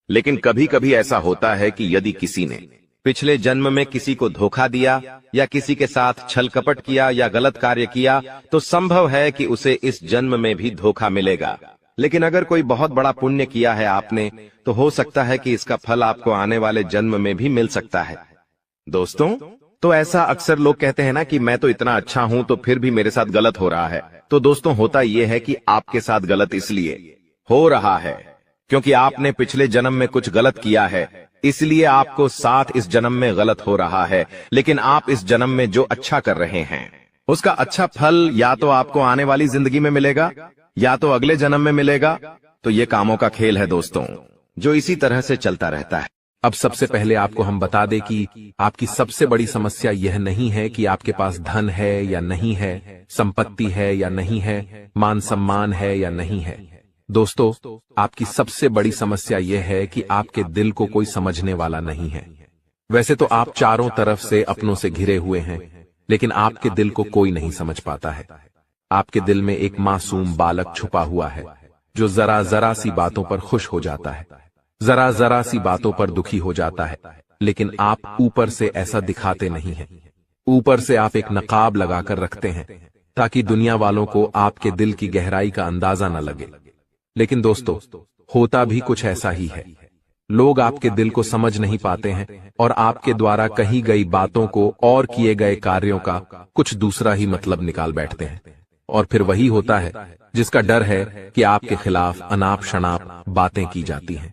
लेकिन कभी कभी ऐसा होता है कि यदि किसी ने पिछले जन्म में किसी को धोखा दिया या किसी के साथ छल कपट किया या गलत कार्य किया, तो संभव है कि उसे इस जन्म में भी धोखा मिलेगा। लेकिन अगर कोई बहुत बड़ा पुण्य किया है आपने, तो हो सकता है कि इसका फल आपको आने वाले जन्म में भी मिल सकता है। दोस्तों तो ऐसा अक्सर लोग कहते हैं ना कि मैं तो इतना अच्छा हूं तो फिर भी मेरे साथ गलत हो रहा है। तो दोस्तों होता यह है कि आपके साथ गलत इसलिए हो रहा है क्योंकि आपने पिछले जन्म में कुछ गलत किया है, इसलिए आपको साथ इस जन्म में गलत हो रहा है। लेकिन आप इस जन्म में जो अच्छा कर रहे हैं उसका अच्छा फल या तो आपको आने वाली जिंदगी में मिलेगा या तो अगले जन्म में मिलेगा। तो ये कामों का खेल है दोस्तों, जो इसी तरह से चलता रहता है। अब सबसे पहले आपको हम बता दें कि आपकी सबसे बड़ी समस्या यह नहीं है कि आपके पास धन है या नहीं है, संपत्ति है या नहीं है, मान सम्मान है या नहीं है। दोस्तों आपकी सबसे बड़ी समस्या यह है कि आपके दिल को कोई समझने वाला नहीं है। वैसे तो आप चारों तरफ से अपनों से घिरे हुए हैं, लेकिन आपके दिल को कोई नहीं समझ पाता है। आपके दिल में एक मासूम बालक छुपा हुआ है जो जरा जरा सी बातों पर खुश हो जाता है, जरा जरा सी बातों पर दुखी हो जाता है। लेकिन आप ऊपर से ऐसा दिखाते नहीं हैं। ऊपर से आप एक नकाब लगाकर रखते हैं ताकि दुनिया वालों को आपके दिल की गहराई का अंदाजा न लगे। लेकिन दोस्तों होता भी कुछ ऐसा ही है। लोग आपके दिल को समझ नहीं पाते हैं और आपके द्वारा कही गई बातों को और किए गए कार्यों का कुछ दूसरा ही मतलब निकाल बैठते हैं। और फिर वही होता है जिसका डर है कि आपके खिलाफ अनाप शनाप बातें की जाती हैं।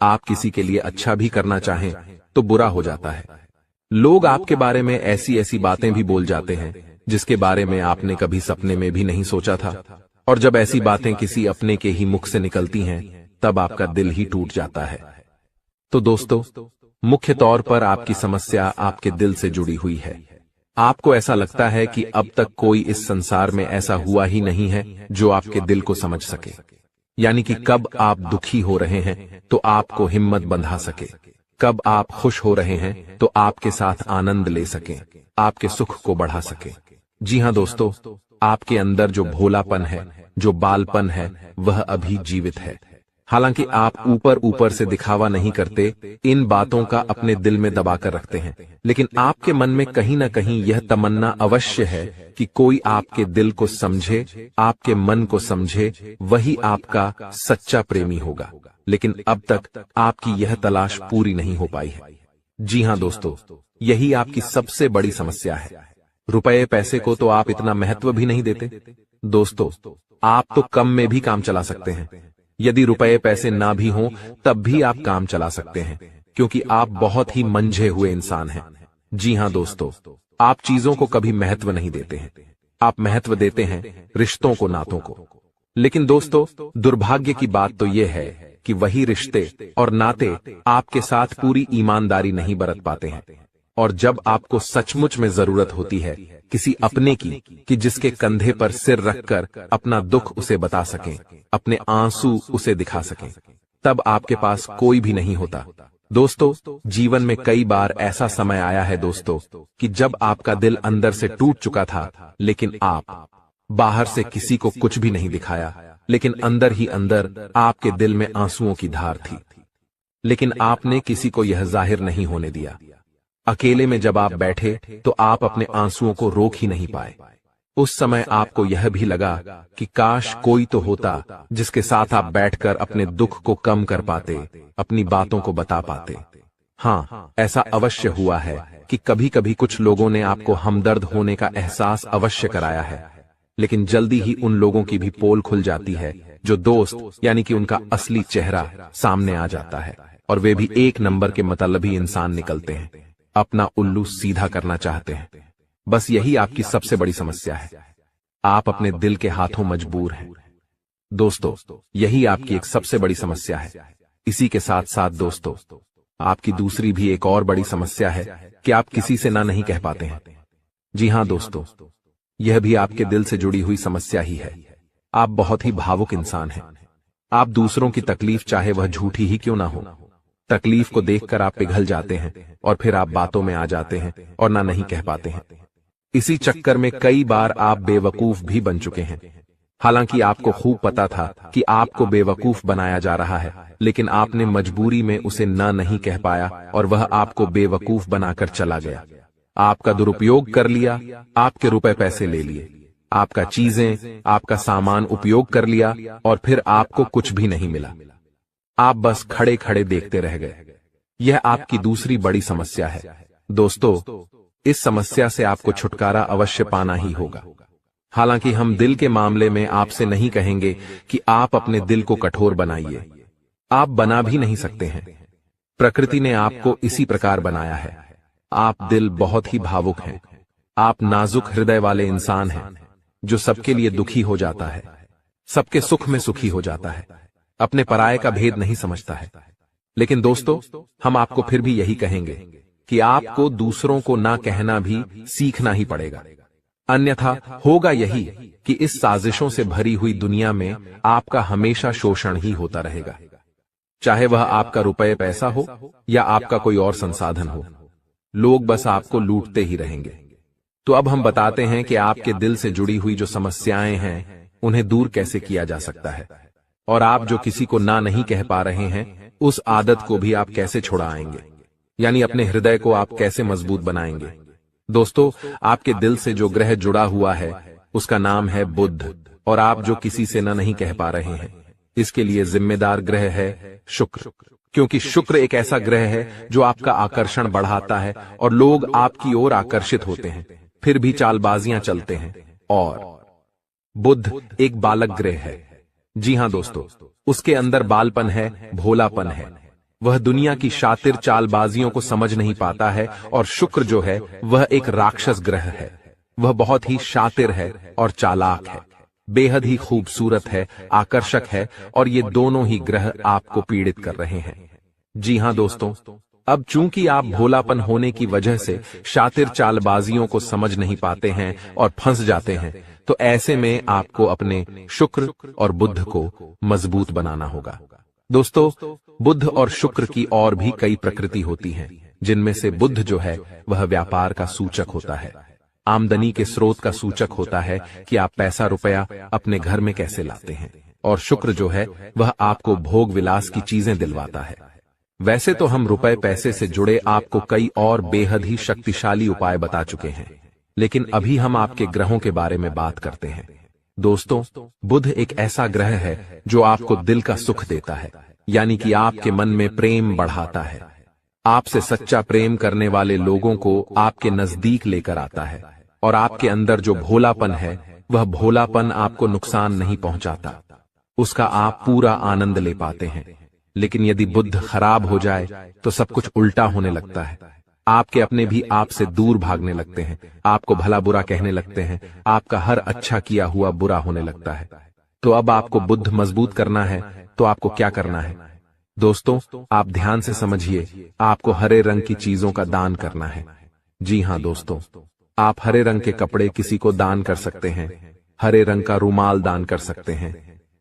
आप किसी के लिए अच्छा भी करना चाहें तो बुरा हो जाता है। लोग आपके बारे में ऐसी ऐसी बातें भी बोल जाते हैं जिसके बारे में आपने कभी सपने में भी नहीं सोचा था। और जब ऐसी बातें किसी अपने के ही मुख से निकलती हैं, तब आपका दिल ही टूट जाता है। तो दोस्तों मुख्य तौर पर आपकी समस्या आपके दिल से जुड़ी हुई है। आपको ऐसा लगता है कि अब तक कोई इस संसार में ऐसा हुआ ही नहीं है जो आपके दिल को समझ सके। यानी कि कब आप दुखी हो रहे हैं तो आपको हिम्मत बंधा सके, कब आप खुश हो रहे हैं तो आपके साथ आनंद ले सके, आपके सुख को बढ़ा सके। जी हां दोस्तों, आपके अंदर जो भोलापन है, जो बालपन है, वह अभी जीवित है। हालांकि आप ऊपर ऊपर से दिखावा नहीं करते, इन बातों का अपने दिल में दबाकर रखते हैं, लेकिन आपके मन में कहीं ना कहीं यह तमन्ना अवश्य है कि कोई आपके दिल को समझे, आपके मन को समझे, वही आपका सच्चा प्रेमी होगा। लेकिन अब तक आपकी यह तलाश पूरी नहीं हो पाई है। जी हां दोस्तों, यही आपकी सबसे बड़ी समस्या है। रुपए पैसे को तो आप इतना महत्व भी नहीं देते। दोस्तों, आप तो कम में भी काम चला सकते हैं। यदि रुपए पैसे ना भी हों तब भी आप काम चला सकते हैं, क्योंकि आप बहुत ही मंझे हुए इंसान हैं। जी हां दोस्तों, आप चीजों को कभी महत्व नहीं देते हैं, आप महत्व देते हैं रिश्तों को, नातों को। लेकिन दोस्तों, दुर्भाग्य की बात तो यह है कि वही रिश्ते और नाते आपके साथ पूरी ईमानदारी नहीं बरत पाते हैं। और जब आपको सचमुच में जरूरत होती है किसी अपने की, कि जिसके कंधे पर सिर रखकर अपना दुख उसे बता सकें, अपने आंसू उसे दिखा सकें, तब आपके पास कोई भी नहीं होता। दोस्तों, जीवन में कई बार ऐसा समय आया है दोस्तों कि जब आपका दिल अंदर से टूट चुका था, लेकिन आप बाहर से किसी को कुछ भी नहीं दिखाया, लेकिन अंदर ही अंदर आपके दिल में आंसुओं की धार थी। लेकिन आपने किसी को यह जाहिर नहीं होने दिया। अकेले में जब आप बैठे तो आप अपने आंसुओं को रोक ही नहीं पाए। उस समय आपको यह भी लगा कि काश कोई तो होता जिसके साथ आप बैठकर अपने दुख को कम कर पाते, अपनी बातों को बता पाते। हाँ, ऐसा अवश्य हुआ है कि कभी कभी कुछ लोगों ने आपको हमदर्द होने का एहसास अवश्य कराया है, लेकिन जल्दी ही उन लोगों की भी पोल खुल जाती है जो दोस्त यानी कि उनका असली चेहरा सामने आ जाता है, और वे भी एक नंबर के मतलबी इंसान निकलते हैं, अपना उल्लू सीधा करना चाहते हैं। बस यही आपकी सबसे बड़ी समस्या है। आप अपने दिल के हाथों मजबूर हैं। दोस्तों, यही आपकी एक सबसे बड़ी समस्या है। इसी के साथ साथ दोस्तों, आपकी दूसरी भी एक और बड़ी समस्या है कि आप किसी से ना नहीं कह पाते हैं। जी हां दोस्तों, यह भी आपके दिल से जुड़ी हुई समस्या ही है। आप बहुत ही भावुक इंसान हैं। आप दूसरों की तकलीफ चाहे वह झूठी ही क्यों ना हो, तकलीफ को देखकर आप पिघल जाते हैं और फिर आप बातों में आ जाते हैं और ना नहीं कह पाते हैं। इसी चक्कर में कई बार आप बेवकूफ भी बन चुके हैं। हालांकि आपको खूब पता था कि आपको बेवकूफ बनाया जा रहा है, लेकिन आपने मजबूरी में उसे ना नहीं कह पाया और वह आपको बेवकूफ बनाकर चला गया। आपका दुरुपयोग कर लिया, आपके रुपए पैसे ले लिए, आपका चीजें, आपका सामान उपयोग कर लिया और फिर आपको कुछ भी नहीं मिला। आप बस खड़े खड़े देखते रह गए। यह आपकी दूसरी बड़ी समस्या है। दोस्तों, इस समस्या से आपको छुटकारा अवश्य पाना ही होगा। हालांकि हम दिल के मामले में आपसे नहीं कहेंगे कि आप अपने दिल को कठोर बनाइए। आप बना भी नहीं सकते हैं। प्रकृति ने आपको इसी प्रकार बनाया है। आप दिल बहुत ही भावुक हैं। आप नाजुक हृदय वाले इंसान हैं, जो सबके लिए दुखी हो जाता है, सबके सुख में सुखी हो जाता है, अपने पराये का भेद नहीं समझता है। लेकिन दोस्तों, हम आपको फिर भी यही कहेंगे कि आपको दूसरों को ना कहना भी सीखना ही पड़ेगा। अन्यथा होगा यही कि इस साजिशों से भरी हुई दुनिया में आपका हमेशा शोषण ही होता रहेगा, चाहे वह आपका रुपये पैसा हो या आपका कोई और संसाधन हो। लोग बस आपको लूटते ही रहेंगे। तो अब हम बताते हैं कि आपके दिल से जुड़ी हुई जो समस्याएं हैं, उन्हें दूर कैसे किया जा सकता है, और आप जो किसी को ना नहीं कह पा रहे हैं, उस आदत को भी आप कैसे छुड़ाएंगे, यानी अपने हृदय को आप कैसे मजबूत बनाएंगे। दोस्तों, आपके दिल से जो ग्रह जुड़ा हुआ है उसका नाम है बुध, और आप जो किसी से ना नहीं कह पा रहे हैं, इसके लिए जिम्मेदार ग्रह है शुक्र। क्योंकि शुक्र एक ऐसा ग्रह है जो आपका आकर्षण बढ़ाता है और लोग आपकी ओर आकर्षित होते हैं, फिर भी चालबाजियां चलते हैं। और बुध एक बालक ग्रह है। जी हां दोस्तों, उसके अंदर बालपन है, भोलापन है। वह दुनिया की शातिर चालबाजियों को समझ नहीं पाता है। और शुक्र जो है वह एक राक्षस ग्रह है। वह बहुत ही शातिर है और चालाक है, बेहद ही खूबसूरत है, आकर्षक है, और ये दोनों ही ग्रह आपको पीड़ित कर रहे हैं। जी हां दोस्तों, अब चूंकि आप भोलापन होने की वजह से शातिर चालबाजियों को समझ नहीं पाते हैं और फंस जाते हैं, तो ऐसे में आपको अपने शुक्र और बुध को मजबूत बनाना होगा। दोस्तों, बुध और शुक्र की और भी कई प्रकृति होती हैं, जिनमें से बुध जो है वह व्यापार का सूचक होता है, आमदनी के स्रोत का सूचक होता है कि आप पैसा रुपया अपने घर में कैसे लाते हैं और शुक्र जो है वह आपको भोग विलास की चीजें दिलवाता है। वैसे तो हम रुपए पैसे से जुड़े आपको कई और बेहद ही शक्तिशाली उपाय बता चुके हैं, लेकिन अभी हम आपके ग्रहों के बारे में बात करते हैं। दोस्तों, बुध एक ऐसा ग्रह है जो आपको दिल का सुख देता है, यानी कि आपके मन में प्रेम बढ़ाता है। आपसे सच्चा प्रेम करने वाले लोगों को आपके नजदीक लेकर आता है, और आपके अंदर जो भोलापन है वह भोलापन आपको नुकसान नहीं पहुंचाता, उसका आप पूरा आनंद ले पाते हैं। लेकिन यदि बुध खराब हो जाए तो सब कुछ उल्टा होने लगता है। आपके अपने भी आपसे दूर भागने लगते हैं, आपको भला बुरा कहने लगते हैं, आपका हर अच्छा किया हुआ बुरा होने लगता है। तो अब आपको बुध मजबूत करना है तो आपको क्या करना है? दोस्तों, आप ध्यान से समझिए, आपको हरे रंग की चीजों का दान करना है। जी हां दोस्तों, आप हरे रंग के कपड़े किसी को दान कर सकते हैं, हरे रंग का रुमाल दान कर सकते हैं,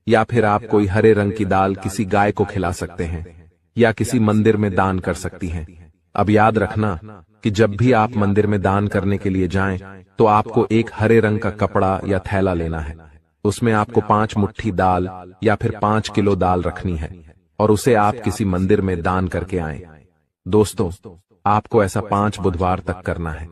या फिर आप कोई हरे रंग की दाल किसी गाय को खिला सकते हैं, या किसी मंदिर में दान कर सकती हैं। अब याद रखना कि जब भी आप मंदिर में दान करने के लिए जाएं, तो आपको एक हरे रंग का कपड़ा या थैला लेना है। उसमें आपको 5 मुट्ठी दाल या फिर 5 किलो दाल रखनी है, और उसे आप किसी मंदिर में दान करके आएं। दोस्तों, आपको ऐसा 5 बुधवार तक करना है।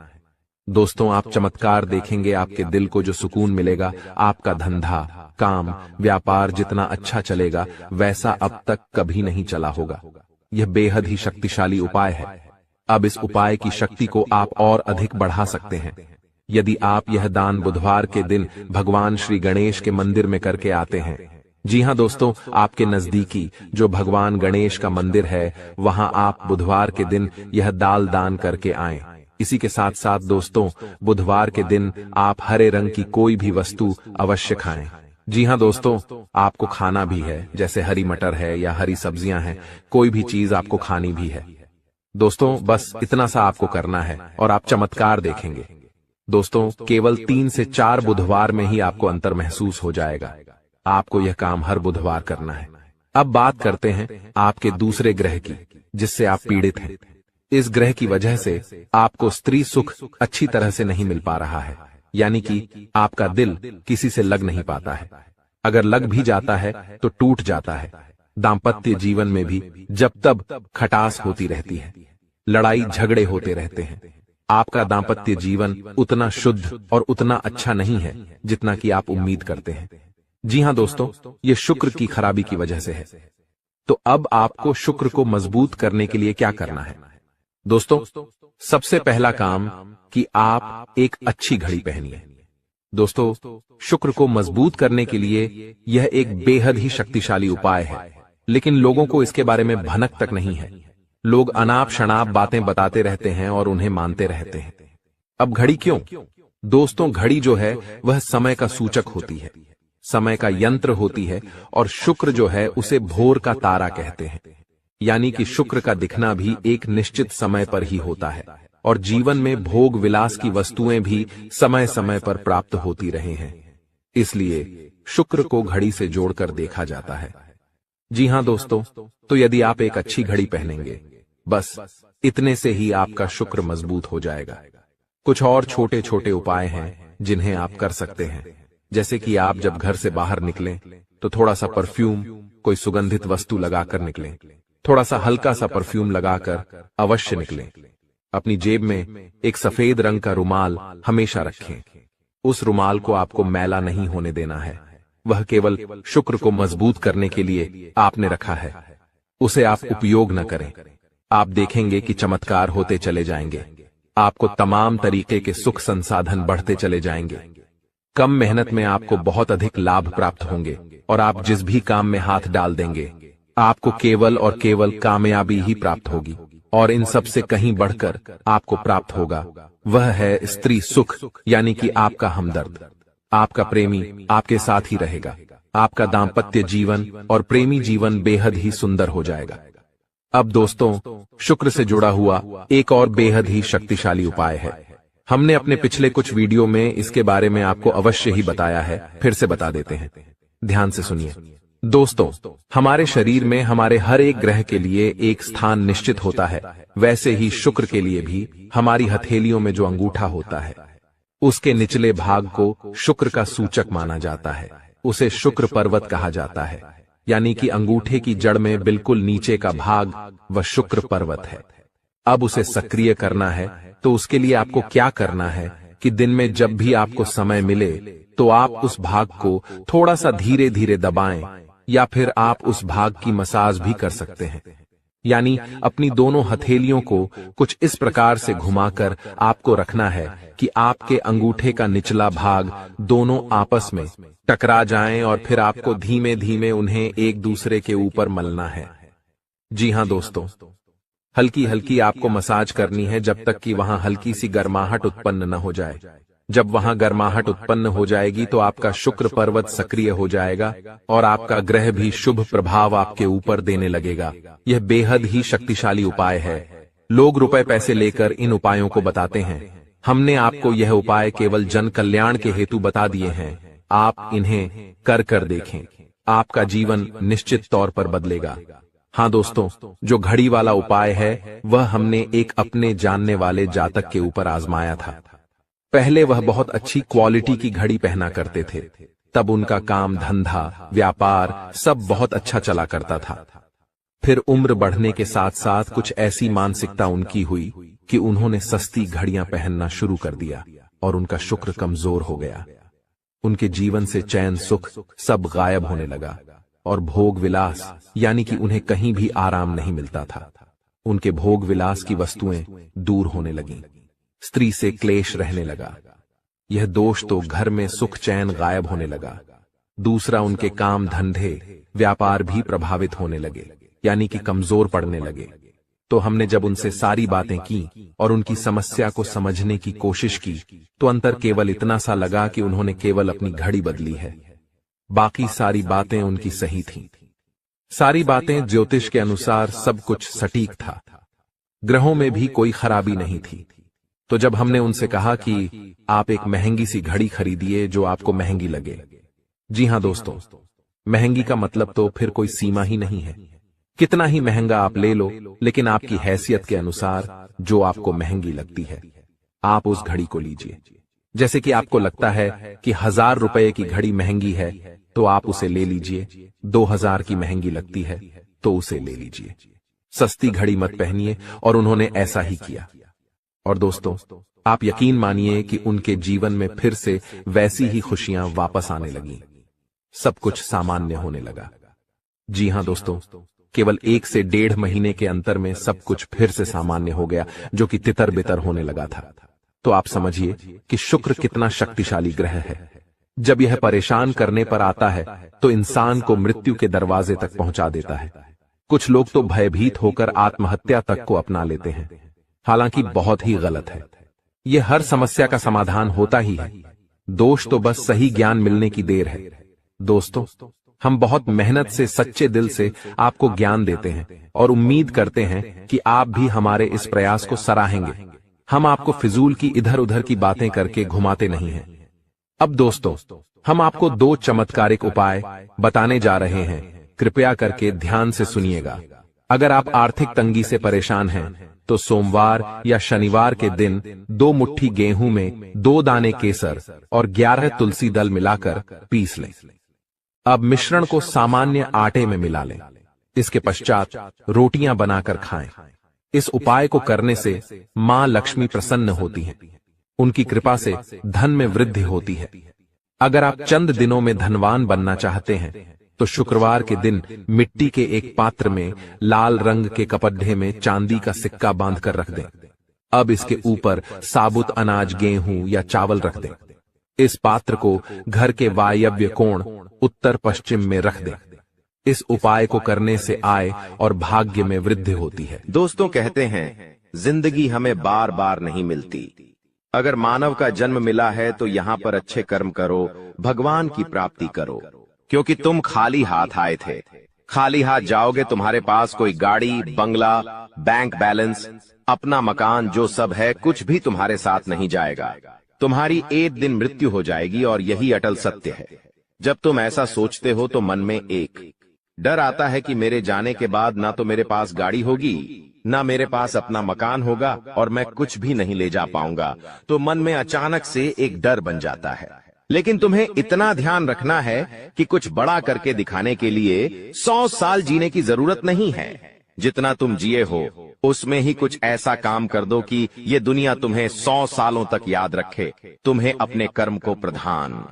दोस्तों, आप चमत्कार देखेंगे, आपके दिल को जो सुकून मिलेगा, आपका धंधा, काम, व्यापार जितना अच्छा चलेगा वैसा अब तक कभी नहीं चला होगा। यह बेहद ही शक्तिशाली उपाय है। अब इस उपाय की शक्ति को आप और अधिक बढ़ा सकते हैं यदि आप यह दान बुधवार के दिन भगवान श्री गणेश के मंदिर में करके आते हैं। जी हां दोस्तों, आपके नजदीकी जो भगवान गणेश का मंदिर है, वहां आप बुधवार के दिन यह दाल दान करके आएं। इसी के साथ साथ दोस्तों, बुधवार के दिन आप हरे रंग की कोई भी वस्तु अवश्य खाएं। जी हां दोस्तों, आपको खाना भी है, जैसे हरी मटर है या हरी सब्जियां हैं, कोई भी चीज आपको खानी भी है। दोस्तों, बस इतना सा आपको करना है और आप चमत्कार देखेंगे। दोस्तों, केवल 3 से 4 बुधवार में ही आपको अंतर महसूस हो जाएगा। आपको यह काम हर बुधवार करना है। अब बात करते हैं आपके दूसरे ग्रह की, जिससे आप पीड़ित हैं। इस ग्रह की वजह से आपको स्त्री सुख अच्छी तरह से नहीं मिल पा रहा है, यानी कि आपका दिल किसी से लग नहीं पाता है। अगर लग भी जाता है तो टूट जाता है। दाम्पत्य जीवन में भी जब तब खटास होती रहती है, लड़ाई झगड़े होते रहते हैं। आपका दाम्पत्य जीवन उतना शुद्ध और उतना अच्छा नहीं है जितना कि आप उम्मीद करते हैं। जी हां दोस्तों, ये शुक्र की खराबी की वजह से है। तो अब आपको शुक्र को मजबूत करने के लिए क्या करना है? दोस्तों, सबसे पहला काम कि आप एक अच्छी घड़ी पहनिए। दोस्तों, शुक्र को मजबूत करने के लिए यह एक बेहद ही शक्तिशाली उपाय है, लेकिन लोगों को इसके बारे में भनक तक नहीं है। लोग अनाप शनाप बातें बताते रहते हैं और उन्हें मानते रहते हैं। अब घड़ी क्यों? दोस्तों, घड़ी जो है वह समय का सूचक होती है, समय का यंत्र होती है, और शुक्र जो है उसे भोर का तारा कहते हैं। यानी कि शुक्र का दिखना भी एक निश्चित समय पर ही होता है, और जीवन में भोग विलास की वस्तुएं भी समय समय पर प्राप्त होती रहे हैं। इसलिए शुक्र को घड़ी से जोड़कर देखा जाता है। जी हां दोस्तों, तो यदि आप एक अच्छी घड़ी पहनेंगे, बस इतने से ही आपका शुक्र मजबूत हो जाएगा। कुछ और छोटे छोटे उपाय हैं जिन्हें आप कर सकते हैं, जैसे कि आप जब घर से बाहर निकलें तो थोड़ा सा परफ्यूम, कोई सुगंधित वस्तु लगाकर निकलें। थोड़ा सा हल्का सा परफ्यूम लगाकर अवश्य निकलें। अपनी जेब में एक सफेद रंग का रुमाल हमेशा रखें। उस रुमाल को आपको मैला नहीं होने देना है, वह केवल शुक्र को मजबूत करने के लिए आपने रखा है। उसे आप उपयोग न करें। आप देखेंगे कि चमत्कार होते चले जाएंगे। आपको तमाम तरीके के सुख संसाधन बढ़ते चले जाएंगे। कम मेहनत में आपको बहुत अधिक लाभ प्राप्त होंगे, और आप जिस भी काम में हाथ डाल देंगे आपको केवल और केवल कामयाबी ही प्राप्त होगी। और इन सब से कहीं बढ़कर आपको प्राप्त होगा वह है स्त्री सुख, यानी कि आपका हमदर्द। आपका प्रेमी आपके साथ ही रहेगा। आपका दाम्पत्य जीवन और प्रेमी जीवन बेहद ही सुंदर हो जाएगा। अब दोस्तों, शुक्र से जुड़ा हुआ एक और बेहद ही शक्तिशाली उपाय है। हमने अपने पिछले कुछ वीडियो में इसके बारे में आपको अवश्य ही बताया है, फिर से बता देते हैं। ध्यान से सुनिए। दोस्तों, हमारे शरीर में हमारे हर एक ग्रह के लिए एक स्थान निश्चित होता है। वैसे ही शुक्र के लिए भी हमारी हथेलियों में जो अंगूठा होता है, उसके निचले भाग को शुक्र का सूचक माना जाता है। उसे शुक्र पर्वत कहा जाता है, यानी कि अंगूठे की जड़ में बिल्कुल नीचे का भाग वह शुक्र पर्वत है। अब उसे सक्रिय करना है तो उसके लिए आपको क्या करना है कि दिन में जब भी आपको समय मिले तो आप उस भाग को थोड़ा सा धीरे धीरे दबाएं, या फिर आप उस भाग की मसाज भी कर सकते हैं। यानी अपनी दोनों हथेलियों को कुछ इस प्रकार से घुमाकर आपको रखना है कि आपके अंगूठे का निचला भाग दोनों आपस में टकरा जाएं और फिर आपको धीमे धीमे उन्हें एक दूसरे के ऊपर मलना है। जी हां दोस्तों, हल्की हल्की आपको मसाज करनी है जब तक कि वहां हल्की सी गर्माहट उत्पन्न न हो जाए। जब वहां गर्माहट उत्पन्न हो जाएगी तो आपका शुक्र पर्वत सक्रिय हो जाएगा और आपका ग्रह भी शुभ प्रभाव आपके ऊपर देने लगेगा। यह बेहद ही शक्तिशाली उपाय है। लोग रुपए पैसे लेकर इन उपायों को बताते हैं। हमने आपको यह उपाय केवल जन कल्याण के हेतु बता दिए हैं। आप इन्हें कर देखें, आपका जीवन निश्चित तौर पर बदलेगा। हाँ दोस्तों, जो घड़ी वाला उपाय है वह हमने एक अपने जानने वाले जातक के ऊपर आजमाया था। पहले वह बहुत अच्छी क्वालिटी की घड़ी पहना करते थे, तब उनका काम धंधा व्यापार सब बहुत अच्छा चला करता था। फिर उम्र बढ़ने के साथ साथ कुछ ऐसी मानसिकता उनकी हुई कि उन्होंने सस्ती घड़ियां पहनना शुरू कर दिया और उनका शुक्र कमजोर हो गया। उनके जीवन से चैन सुख सब गायब होने लगा और भोग विलास यानी कि उन्हें कहीं भी आराम नहीं मिलता था। उनके भोग विलास की वस्तुएं दूर होने लगीं। स्त्री से क्लेश रहने लगा। यह दोष तो घर में सुख चैन गायब होने लगा। दूसरा, उनके काम धंधे व्यापार भी प्रभावित होने लगे, यानी कि कमजोर पड़ने लगे। तो हमने जब उनसे सारी बातें की और उनकी समस्या को समझने की कोशिश की तो अंतर केवल इतना सा लगा कि उन्होंने केवल अपनी घड़ी बदली है, बाकी सारी बातें उनकी सही थीं। सारी बातें ज्योतिष के अनुसार सब कुछ सटीक था। ग्रहों में भी कोई खराबी नहीं थी। तो जब हमने उनसे कहा कि आप एक महंगी सी घड़ी खरीदिए जो आपको महंगी लगे। जी हां दोस्तों, महंगी का मतलब तो फिर कोई सीमा ही नहीं है। कितना ही महंगा आप ले लो, लेकिन आपकी हैसियत के अनुसार जो आपको महंगी लगती है आप उस घड़ी को लीजिए। जैसे कि आपको लगता है कि 1000 रुपए की घड़ी महंगी है तो आप उसे ले लीजिए। 2000 की महंगी लगती है तो उसे ले लीजिए। सस्ती घड़ी मत पहनिए, और उन्होंने ऐसा ही किया। और दोस्तों, आप यकीन मानिए कि उनके जीवन में फिर से वैसी ही खुशियां वापस आने लगीं। सब कुछ सामान्य होने लगा। जी हां दोस्तों, केवल 1 से 1.5 महीने के अंतर में सब कुछ फिर से सामान्य हो गया, जो कि तितर बितर होने लगा था। तो आप समझिए कि शुक्र कितना शक्तिशाली ग्रह है। जब यह परेशान करने पर आता है तो इंसान को मृत्यु के दरवाजे तक पहुंचा देता है। कुछ लोग तो भयभीत होकर आत्महत्या तक को अपना लेते हैं, हालांकि बहुत ही गलत है। यह हर समस्या का समाधान होता ही है। दोष तो बस सही ज्ञान मिलने की देर है। दोस्तों, हम बहुत मेहनत से सच्चे दिल से आपको ज्ञान देते हैं और उम्मीद करते हैं कि आप भी हमारे इस प्रयास को सराहेंगे। हम आपको फिजूल की इधर उधर की बातें करके घुमाते नहीं हैं। अब दोस्तों, हम आपको 2 चमत्कारिक उपाय बताने जा रहे हैं। कृपया करके ध्यान से सुनिएगा। अगर आप आर्थिक तंगी से परेशान हैं तो सोमवार या शनिवार के दिन 2 मुट्ठी गेहूं में 2 दाने केसर और 11 तुलसी दल मिलाकर पीस लें। अब मिश्रण को सामान्य आटे में मिला लें। इसके पश्चात रोटियां बनाकर खाएं। इस उपाय को करने से मां लक्ष्मी प्रसन्न होती हैं। उनकी कृपा से धन में वृद्धि होती है। अगर आप चंद दिनों में धनवान बनना चाहते हैं तो शुक्रवार के दिन मिट्टी के एक पात्र में लाल रंग के कपड्ढे में चांदी का सिक्का बांधकर रख दें। अब इसके ऊपर साबुत अनाज गेहूं या चावल रख दें। इस पात्र को घर के वायव्य कोण उत्तर पश्चिम में रख दें। इस उपाय को करने से आय और भाग्य में वृद्धि होती है। दोस्तों, कहते हैं जिंदगी हमें बार बार नहीं मिलती। अगर मानव का जन्म मिला है तो यहाँ पर अच्छे कर्म करो, भगवान की प्राप्ति करो, क्योंकि तुम खाली हाथ आए थे। खाली हाथ जाओगे, तुम्हारे पास कोई गाड़ी, बंगला, बैंक बैलेंस, अपना मकान जो सब है कुछ भी तुम्हारे साथ नहीं जाएगा। तुम्हारी एक दिन मृत्यु हो जाएगी और यही अटल सत्य है। जब तुम ऐसा सोचते हो तो मन में एक डर आता है कि मेरे जाने के बाद ना तो मेरे पास गाड़ी होगी, ना मेरे पास अपना मकान होगा और मैं कुछ भी नहीं ले जा पाऊंगा। तो मन में अचानक से एक डर बन जाता है। लेकिन तुम्हें इतना ध्यान रखना है कि कुछ बड़ा करके दिखाने के लिए 100 साल जीने की जरूरत नहीं है। जितना तुम जिए हो उसमें ही कुछ ऐसा काम कर दो कि ये दुनिया तुम्हें 100 सालों तक याद रखे। तुम्हें अपने कर्म को प्रधान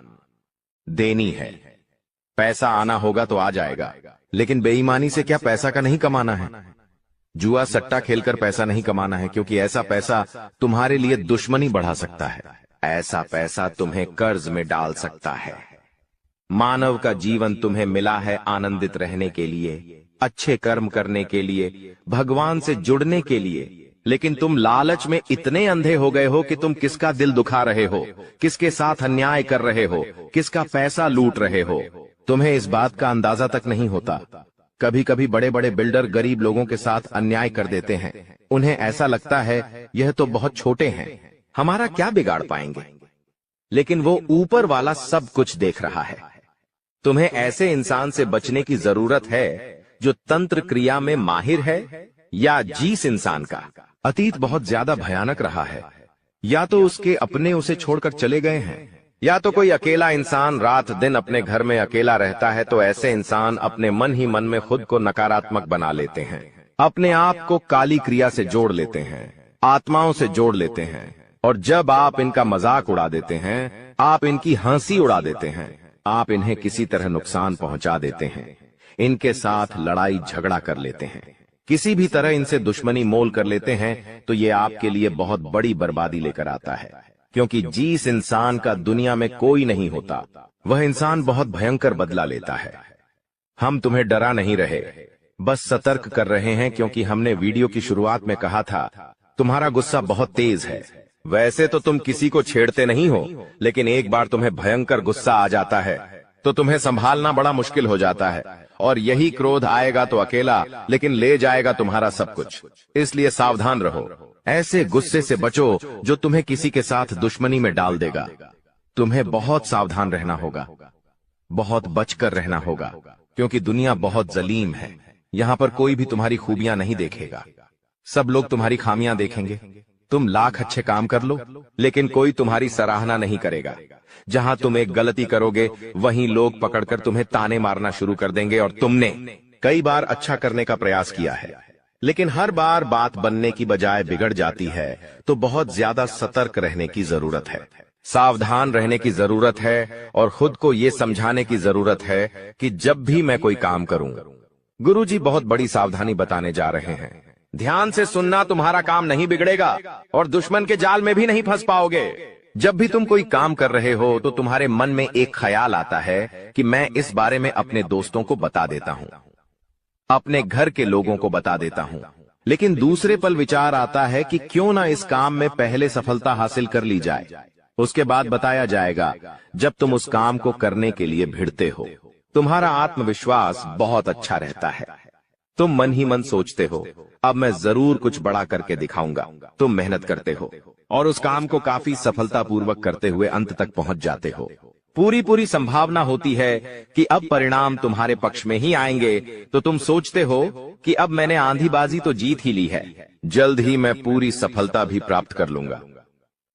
देनी है। पैसा आना होगा तो आ जाएगा, लेकिन बेईमानी से क्या पैसा का नहीं कमाना है? जुआ सट्टा खेलकर पैसा नहीं कमाना है, क्योंकि ऐसा पैसा तुम्हारे लिए दुश्मनी बढ़ा सकता है। ऐसा पैसा तुम्हें कर्ज में डाल सकता है। मानव का जीवन तुम्हें मिला है आनंदित रहने के लिए, अच्छे कर्म करने के लिए, भगवान से जुड़ने के लिए। लेकिन तुम लालच में इतने अंधे हो गए हो कि तुम किसका दिल दुखा रहे हो, किसके साथ अन्याय कर रहे हो, किसका पैसा लूट रहे हो। तुम्हें इस बात का अंदाजा तक नहीं होता। कभी कभी बड़े बड़े बिल्डर गरीब लोगों के साथ अन्याय कर देते हैं। उन्हें ऐसा लगता है यह तो बहुत छोटे हैं, हमारा क्या बिगाड़ पाएंगे। लेकिन वो ऊपर वाला सब कुछ देख रहा है। तुम्हें ऐसे इंसान से बचने की जरूरत है जो तंत्र क्रिया में माहिर है, या जिस इंसान का अतीत बहुत ज्यादा भयानक रहा है, या तो उसके अपने उसे छोड़कर चले गए हैं, या तो कोई अकेला इंसान रात दिन अपने घर में अकेला रहता है। तो ऐसे इंसान अपने मन ही मन में खुद को नकारात्मक बना लेते हैं, अपने आप को काली क्रिया से जोड़ लेते हैं, आत्माओं से जोड़ लेते हैं। और जब आप इनका मजाक उड़ा देते हैं, आप इनकी हंसी उड़ा देते हैं, आप इन्हें किसी तरह नुकसान पहुंचा देते हैं, इनके साथ लड़ाई झगड़ा कर लेते हैं, किसी भी तरह इनसे दुश्मनी मोल कर लेते हैं, तो ये आपके लिए बहुत बड़ी बर्बादी लेकर आता है। क्योंकि जिस इंसान का दुनिया में कोई नहीं होता, वह इंसान बहुत भयंकर बदला लेता है। हम तुम्हें डरा नहीं रहे, बस सतर्क कर रहे हैं, क्योंकि हमने वीडियो की शुरुआत में कहा था तुम्हारा गुस्सा बहुत तेज है। वैसे तो तुम किसी को छेड़ते नहीं हो, लेकिन एक बार तुम्हें भयंकर गुस्सा आ जाता है तो तुम्हें संभालना बड़ा मुश्किल हो जाता है। और यही क्रोध आएगा तो अकेला, लेकिन ले जाएगा तुम्हारा सब कुछ। इसलिए सावधान रहो, ऐसे गुस्से से बचो जो तुम्हें किसी के साथ दुश्मनी में डाल देगा। तुम्हें बहुत सावधान रहना होगा, बहुत बचकर रहना होगा, क्योंकि दुनिया बहुत जलीम है। यहाँ पर कोई भी तुम्हारी खूबियां नहीं देखेगा, सब लोग तुम्हारी खामियां देखेंगे। तुम लाख अच्छे काम कर लो, लेकिन कोई तुम्हारी सराहना नहीं करेगा। जहां तुम एक गलती करोगे, वहीं लोग पकड़कर तुम्हें ताने मारना शुरू कर देंगे। और तुमने कई बार अच्छा करने का प्रयास किया है, लेकिन हर बार बात बनने की बजाय बिगड़ जाती है। तो बहुत ज्यादा सतर्क रहने की जरूरत है, सावधान रहने की जरूरत है, और खुद को ये समझाने की जरूरत है कि जब भी मैं कोई काम करूं, गुरुजी बहुत बड़ी सावधानी बताने जा रहे हैं। ध्यान से सुनना, तुम्हारा काम नहीं बिगड़ेगा और दुश्मन के जाल में भी नहीं फंस पाओगे। जब भी तुम कोई काम कर रहे हो तो तुम्हारे मन में एक ख्याल आता है कि मैं इस बारे में अपने दोस्तों को बता देता हूं, अपने घर के लोगों को बता देता हूं। लेकिन दूसरे पल विचार आता है कि क्यों ना इस काम में पहले सफलता हासिल कर ली जाए, उसके बाद बताया जाएगा। जब तुम उस काम को करने के लिए भिड़ते हो, तुम्हारा आत्मविश्वास बहुत अच्छा रहता है। तुम मन ही मन सोचते हो, अब मैं जरूर कुछ बड़ा करके दिखाऊंगा। तुम मेहनत करते हो और उस काम को काफी सफलतापूर्वक करते हुए अंत तक पहुंच जाते हो। पूरी संभावना होती है कि अब परिणाम तुम्हारे पक्ष में ही आएंगे। तो तुम सोचते हो कि अब मैंने आंधीबाजी तो जीत ही ली है, जल्द ही मैं पूरी सफलता भी प्राप्त कर लूंगा।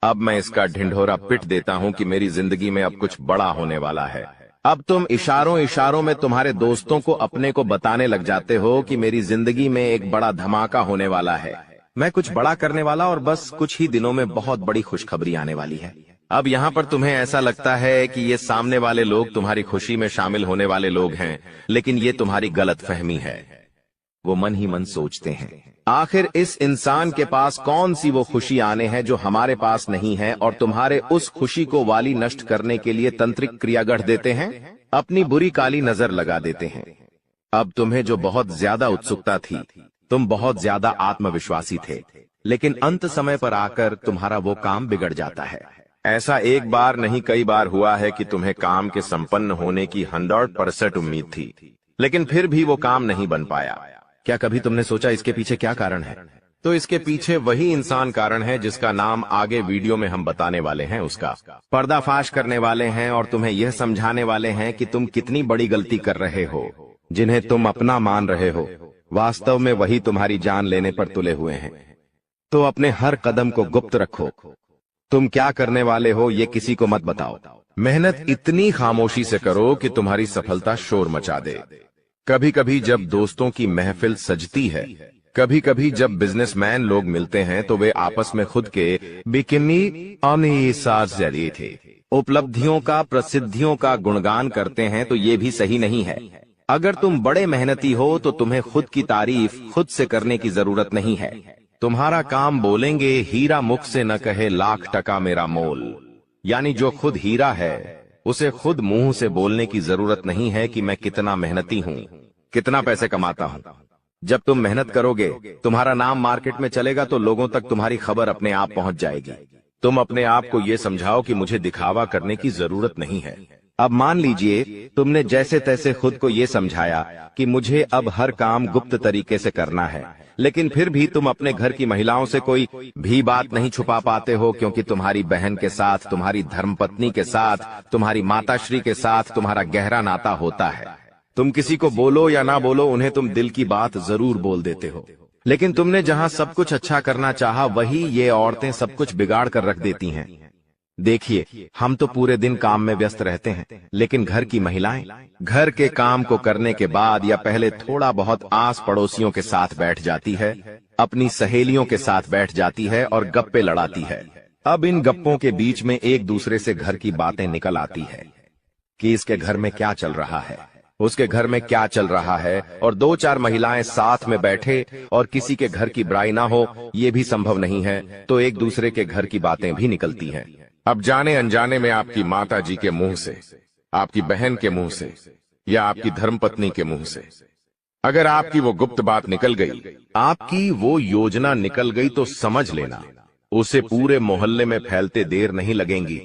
अब मैं इसका ढिंढोरा पिट देता हूं कि मेरी जिंदगी में अब कुछ बड़ा होने वाला है। अब तुम इशारों में तुम्हारे दोस्तों को अपने को बताने लग जाते हो कि मेरी जिंदगी में एक बड़ा धमाका होने वाला है, मैं कुछ बड़ा करने वाला, और बस कुछ ही दिनों में बहुत बड़ी खुशखबरी आने वाली है। अब यहाँ पर तुम्हें ऐसा लगता है कि ये सामने वाले लोग तुम्हारी खुशी में शामिल होने वाले लोग हैं, लेकिन ये तुम्हारी गलतफहमी है। वो मन ही मन सोचते हैं, आखिर इस इंसान के पास कौन सी वो खुशी आने हैं जो हमारे पास नहीं है, और तुम्हारे उस खुशी को वाली नष्ट करने के लिए तंत्रिक क्रिया गढ़ देते हैं, अपनी बुरी काली नजर लगा देते हैं। अब तुम्हें जो बहुत ज्यादा उत्सुकता थी, तुम बहुत ज्यादा आत्मविश्वासी थे, लेकिन अंत समय पर आकर तुम्हारा वो काम बिगड़ जाता है। ऐसा एक बार नहीं कई बार हुआ है कि तुम्हें काम के संपन्न होने की 100% उम्मीद थी, लेकिन फिर भी वो काम नहीं बन पाया। क्या कभी तुमने सोचा इसके पीछे क्या कारण है? तो इसके पीछे वही इंसान कारण है जिसका नाम आगे वीडियो में हम बताने वाले हैं। उसका पर्दाफाश करने वाले हैं और तुम्हें यह समझाने वाले हैं कि तुम कितनी बड़ी गलती कर रहे हो। जिन्हें तुम अपना मान रहे हो, वास्तव में वही तुम्हारी जान लेने पर तुले हुए हैं। तो अपने हर कदम को गुप्त रखो। तुम क्या करने वाले हो ये किसी को मत बताओ। मेहनत इतनी खामोशी से करो कि तुम्हारी सफलता शोर मचा दे। कभी कभी जब दोस्तों की महफिल सजती है, कभी कभी जब बिजनेसमैन लोग मिलते हैं तो वे आपस में खुद के जरिए थे उपलब्धियों का, प्रसिद्धियों का गुणगान करते हैं, तो ये भी सही नहीं है। अगर तुम बड़े मेहनती हो तो तुम्हें खुद की तारीफ खुद से करने की जरूरत नहीं है। तुम्हारा काम बोलेंगे, हीरा मुख से न कहे लाख टका मेरा मोल। यानी जो खुद हीरा है उसे खुद मुंह से बोलने की जरूरत नहीं है कि मैं कितना मेहनती हूँ, कितना पैसे कमाता हूँ। जब तुम मेहनत करोगे, तुम्हारा नाम मार्केट में चलेगा तो लोगों तक तुम्हारी खबर अपने आप पहुंच जाएगी। तुम अपने आप को ये समझाओ कि मुझे दिखावा करने की जरूरत नहीं है। अब मान लीजिए तुमने जैसे तैसे खुद को ये समझाया कि मुझे अब हर काम गुप्त तरीके से करना है, लेकिन फिर भी तुम अपने घर की महिलाओं से कोई भी बात नहीं छुपा पाते हो, क्योंकि तुम्हारी बहन के साथ, तुम्हारी धर्मपत्नी के साथ, तुम्हारी माताश्री के साथ तुम्हारा गहरा नाता होता है। तुम किसी को बोलो या ना बोलो, उन्हें तुम दिल की बात जरूर बोल देते हो। लेकिन तुमने जहां सब कुछ अच्छा करना चाहा, वही ये औरतें सब कुछ बिगाड़ कर रख देती हैं। देखिए, हम तो पूरे दिन काम में व्यस्त रहते हैं, लेकिन घर की महिलाएं घर के काम को करने के बाद या पहले थोड़ा बहुत आस पड़ोसियों के साथ बैठ जाती है, अपनी सहेलियों के साथ बैठ जाती है और गप्पे लड़ाती है। अब इन गप्पों के बीच में एक दूसरे से घर की बातें निकल आती है कि इसके घर में क्या चल रहा है, उसके घर में क्या चल रहा है, और दो चार महिलाएं साथ में बैठे और किसी के घर की बुराई ना हो, ये भी संभव नहीं है, तो एक दूसरे के घर की बातें भी निकलती हैं। अब जाने अनजाने में आपकी माता जी के मुंह से, आपकी बहन के मुंह से या आपकी धर्मपत्नी के मुंह से अगर आपकी वो गुप्त बात निकल गई, आपकी वो योजना निकल गई, तो समझ लेना उसे पूरे मोहल्ले में फैलते देर नहीं लगेंगी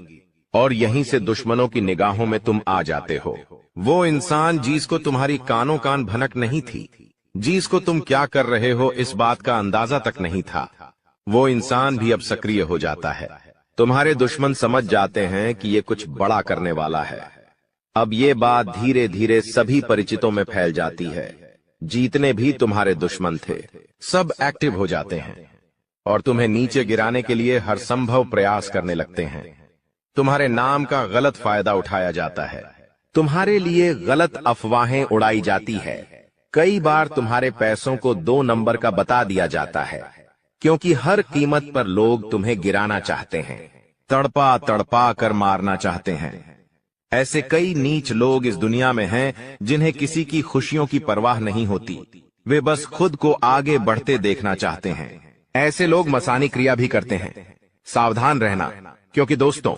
और यहीं से दुश्मनों की निगाहों में तुम आ जाते हो। वो इंसान जिसको तुम्हारी कानों कान भनक नहीं थी, जिसको तुम क्या कर रहे हो इस बात का अंदाजा तक नहीं था, वो इंसान भी अब सक्रिय हो जाता है। तुम्हारे दुश्मन समझ जाते हैं कि ये कुछ बड़ा करने वाला है। अब ये बात धीरे धीरे सभी परिचितों में फैल जाती है। जीतने भी तुम्हारे दुश्मन थे, सब एक्टिव हो जाते हैं और तुम्हें नीचे गिराने के लिए हर संभव प्रयास करने लगते हैं। तुम्हारे नाम का गलत फायदा उठाया जाता है, तुम्हारे लिए गलत अफवाहें उड़ाई जाती है। कई बार तुम्हारे पैसों को 2 नंबर का बता दिया जाता है, क्योंकि हर कीमत पर लोग तुम्हें गिराना चाहते हैं, तड़पा तड़पा कर मारना चाहते हैं। ऐसे कई नीच लोग इस दुनिया में हैं जिन्हें किसी की खुशियों की परवाह नहीं होती, वे बस खुद को आगे बढ़ते देखना चाहते हैं। ऐसे लोग मसानी क्रिया भी करते हैं। सावधान रहना, क्योंकि दोस्तों,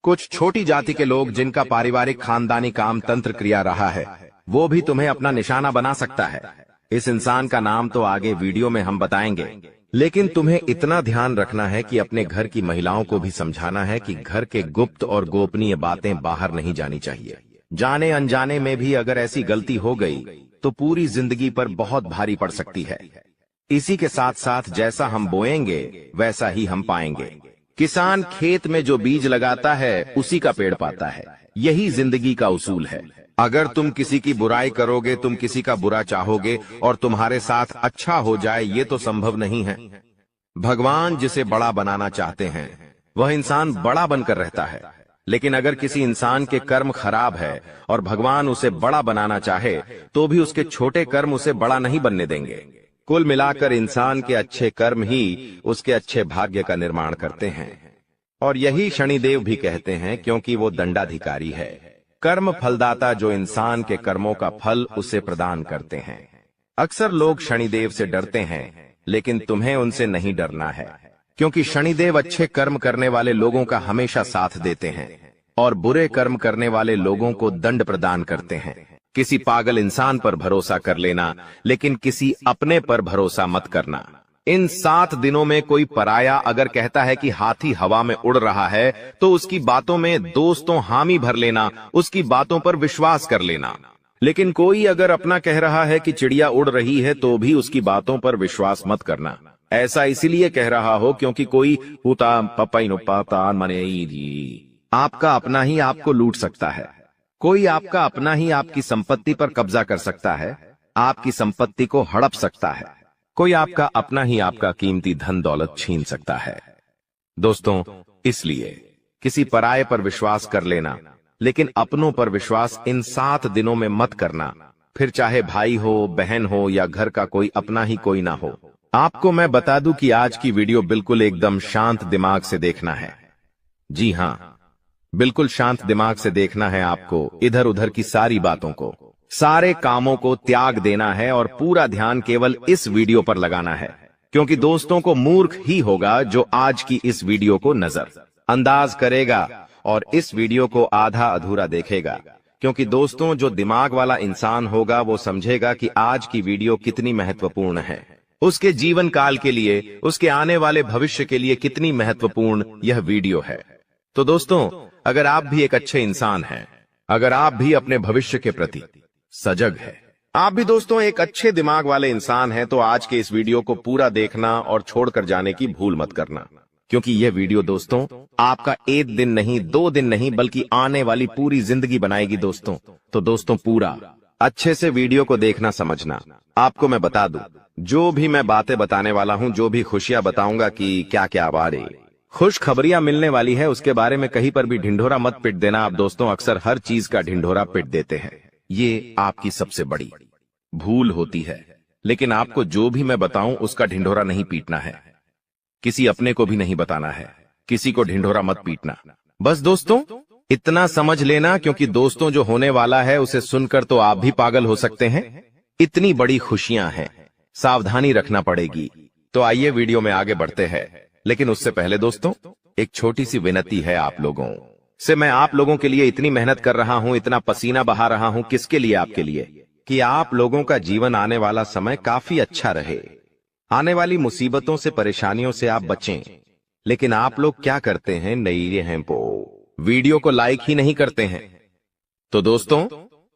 कुछ छोटी जाति के लोग जिनका पारिवारिक खानदानी काम तंत्र क्रिया रहा है, वो भी तुम्हें अपना निशाना बना सकता है। इस इंसान का नाम तो आगे वीडियो में हम बताएंगे, लेकिन तुम्हें इतना ध्यान रखना है कि अपने घर की महिलाओं को भी समझाना है कि घर के गुप्त और गोपनीय बातें बाहर नहीं जानी चाहिए। जाने अनजाने में भी अगर ऐसी गलती हो गई तो पूरी जिंदगी पर बहुत भारी पड़ सकती है। इसी के साथ साथ जैसा हम बोएंगे वैसा ही हम पाएंगे। किसान खेत में जो बीज लगाता है उसी का पेड़ पाता है, यही जिंदगी का उसूल है। अगर तुम किसी की बुराई करोगे, तुम किसी का बुरा चाहोगे और तुम्हारे साथ अच्छा हो जाए, ये तो संभव नहीं है। भगवान जिसे बड़ा बनाना चाहते हैं वह इंसान बड़ा बनकर रहता है, लेकिन अगर किसी इंसान के कर्म खराब है और भगवान उसे बड़ा बनाना चाहे तो भी उसके छोटे कर्म उसे बड़ा नहीं बनने देंगे। कुल मिलाकर इंसान के अच्छे कर्म ही उसके अच्छे भाग्य का निर्माण करते हैं, और यही शनिदेव भी कहते हैं, क्योंकि वो दंडाधिकारी है, कर्म फलदाता, जो इंसान के कर्मों का फल उसे प्रदान करते हैं। अक्सर लोग शनिदेव से डरते हैं, लेकिन तुम्हें उनसे नहीं डरना है, क्योंकि शनिदेव अच्छे कर्म करने वाले लोगों का हमेशा साथ देते हैं और बुरे कर्म करने वाले लोगों को दंड प्रदान करते हैं। किसी पागल इंसान पर भरोसा कर लेना, लेकिन किसी अपने पर भरोसा मत करना। इन 7 दिनों में कोई पराया अगर कहता है कि हाथी हवा में उड़ रहा है तो उसकी बातों में दोस्तों हामी भर लेना, उसकी बातों पर विश्वास कर लेना। लेकिन कोई अगर अपना कह रहा है कि चिड़िया उड़ रही है तो भी उसकी बातों पर विश्वास मत करना। ऐसा इसीलिए कह रहा हो क्योंकि कोई आपका अपना ही आपको लूट सकता है, कोई आपका अपना ही आपकी संपत्ति पर कब्जा कर सकता है, आपकी संपत्ति को हड़प सकता है, कोई आपका अपना ही आपका कीमती धन दौलत छीन सकता है। दोस्तों, इसलिए किसी पराये पर विश्वास कर लेना, लेकिन अपनों पर विश्वास इन 7 दिनों में मत करना, फिर चाहे भाई हो, बहन हो या घर का कोई अपना ही कोई ना हो। आपको मैं बता दूं कि आज की वीडियो बिल्कुल एकदम शांत दिमाग से देखना है। जी हां, बिल्कुल शांत दिमाग से देखना है आपको। इधर उधर की सारी बातों को, सारे कामों को त्याग देना है और पूरा ध्यान केवल इस वीडियो पर लगाना है, क्योंकि दोस्तों को मूर्ख ही होगा जो आज की इस वीडियो को नजरअंदाज करेगा और इस वीडियो को आधा अधूरा देखेगा। क्योंकि दोस्तों, जो दिमाग वाला इंसान होगा वो समझेगा कि आज की वीडियो कितनी महत्वपूर्ण है, उसके जीवन काल के लिए, उसके आने वाले भविष्य के लिए कितनी महत्वपूर्ण यह वीडियो है। तो दोस्तों, अगर आप भी एक अच्छे इंसान हैं, अगर आप भी अपने भविष्य के प्रति सजग है, आप भी दोस्तों एक अच्छे दिमाग वाले इंसान हैं, तो आज के इस वीडियो को पूरा देखना और छोड़कर जाने की भूल मत करना। क्योंकि यह वीडियो दोस्तों आपका 1 दिन नहीं, 2 दिन नहीं, बल्कि आने वाली पूरी जिंदगी बनाएगी दोस्तों। तो दोस्तों, पूरा अच्छे से वीडियो को देखना, समझना। आपको मैं बता दूं, जो भी मैं बातें बताने वाला हूं, जो भी खुशियां बताऊंगा कि क्या क्या बारे खुश खबरियां मिलने वाली है, उसके बारे में कहीं पर भी ढिंढोरा मत पिट देना। आप दोस्तों अक्सर हर चीज का ढिंढोरा पिट देते हैं, ये आपकी सबसे बड़ी भूल होती है। लेकिन आपको जो भी मैं बताऊं उसका ढिंढोरा नहीं पीटना है, किसी अपने को भी नहीं बताना है, किसी को ढिंढोरा मत पीटना। बस दोस्तों इतना समझ लेना, क्योंकि दोस्तों जो होने वाला है उसे सुनकर तो आप भी पागल हो सकते हैं। इतनी बड़ी खुशियां हैं, सावधानी रखना पड़ेगी। तो आइए वीडियो में आगे बढ़ते हैं, लेकिन उससे पहले दोस्तों एक छोटी सी विनती है आप लोगों से। मैं आप लोगों के लिए इतनी मेहनत कर रहा हूं, इतना पसीना बहा रहा हूं, किसके लिए? आपके लिए, कि आप लोगों का जीवन आने वाला समय काफी अच्छा रहे, आने वाली मुसीबतों से, परेशानियों से आप बचें। लेकिन आप लोग क्या करते हैं? नई हैं वीडियो को लाइक ही नहीं करते हैं। तो दोस्तों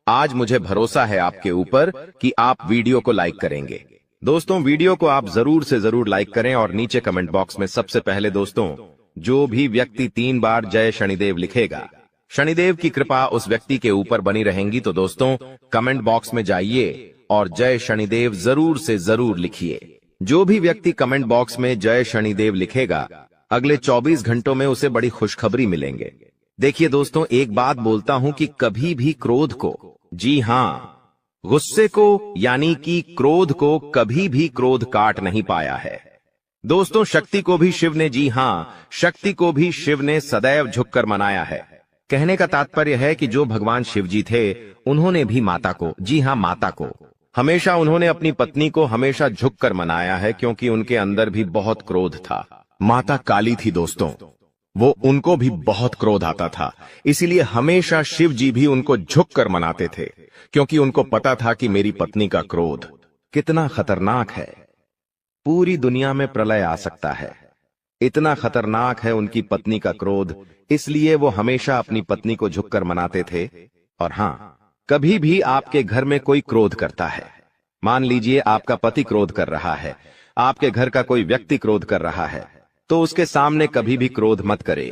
आज मुझे भरोसा है आपके ऊपर कि आप वीडियो को लाइक करेंगे। दोस्तों वीडियो को आप जरूर से जरूर लाइक करें और नीचे कमेंट बॉक्स में सबसे पहले दोस्तों जो भी व्यक्ति 3 बार जय शनिदेव लिखेगा, शनिदेव की कृपा उस व्यक्ति के ऊपर बनी रहेंगी। तो दोस्तों कमेंट बॉक्स में जाइए और जय शनिदेव जरूर से जरूर लिखिए। जो भी व्यक्ति कमेंट बॉक्स में जय शनिदेव लिखेगा, अगले 24 घंटों में उसे बड़ी खुशखबरी मिलेंगे। देखिए दोस्तों, एक बात बोलता हूं कि कभी भी क्रोध को, जी हां गुस्से को, यानी कि क्रोध को कभी भी क्रोध काट नहीं पाया है। दोस्तों शक्ति को भी शिव ने, जी हां शक्ति को भी शिव ने सदैव झुककर मनाया है। कहने का तात्पर्य है कि जो भगवान शिव जी थे, उन्होंने भी माता को, जी हां माता को, हमेशा उन्होंने अपनी पत्नी को हमेशा झुककर मनाया है, क्योंकि उनके अंदर भी बहुत क्रोध था। माता काली थी दोस्तों, वो उनको भी बहुत क्रोध आता था, इसीलिए हमेशा शिव जी भी उनको झुककर मनाते थे, क्योंकि उनको पता था कि मेरी पत्नी का क्रोध कितना खतरनाक है, पूरी दुनिया में प्रलय आ सकता है, इतना खतरनाक है उनकी पत्नी का क्रोध। इसलिए वो हमेशा अपनी पत्नी को झुककर मनाते थे। और हां, कभी भी आपके घर में कोई क्रोध करता है, मान लीजिए आपका पति क्रोध कर रहा है, आपके घर का कोई व्यक्ति क्रोध कर रहा है, तो उसके सामने कभी भी क्रोध मत करे।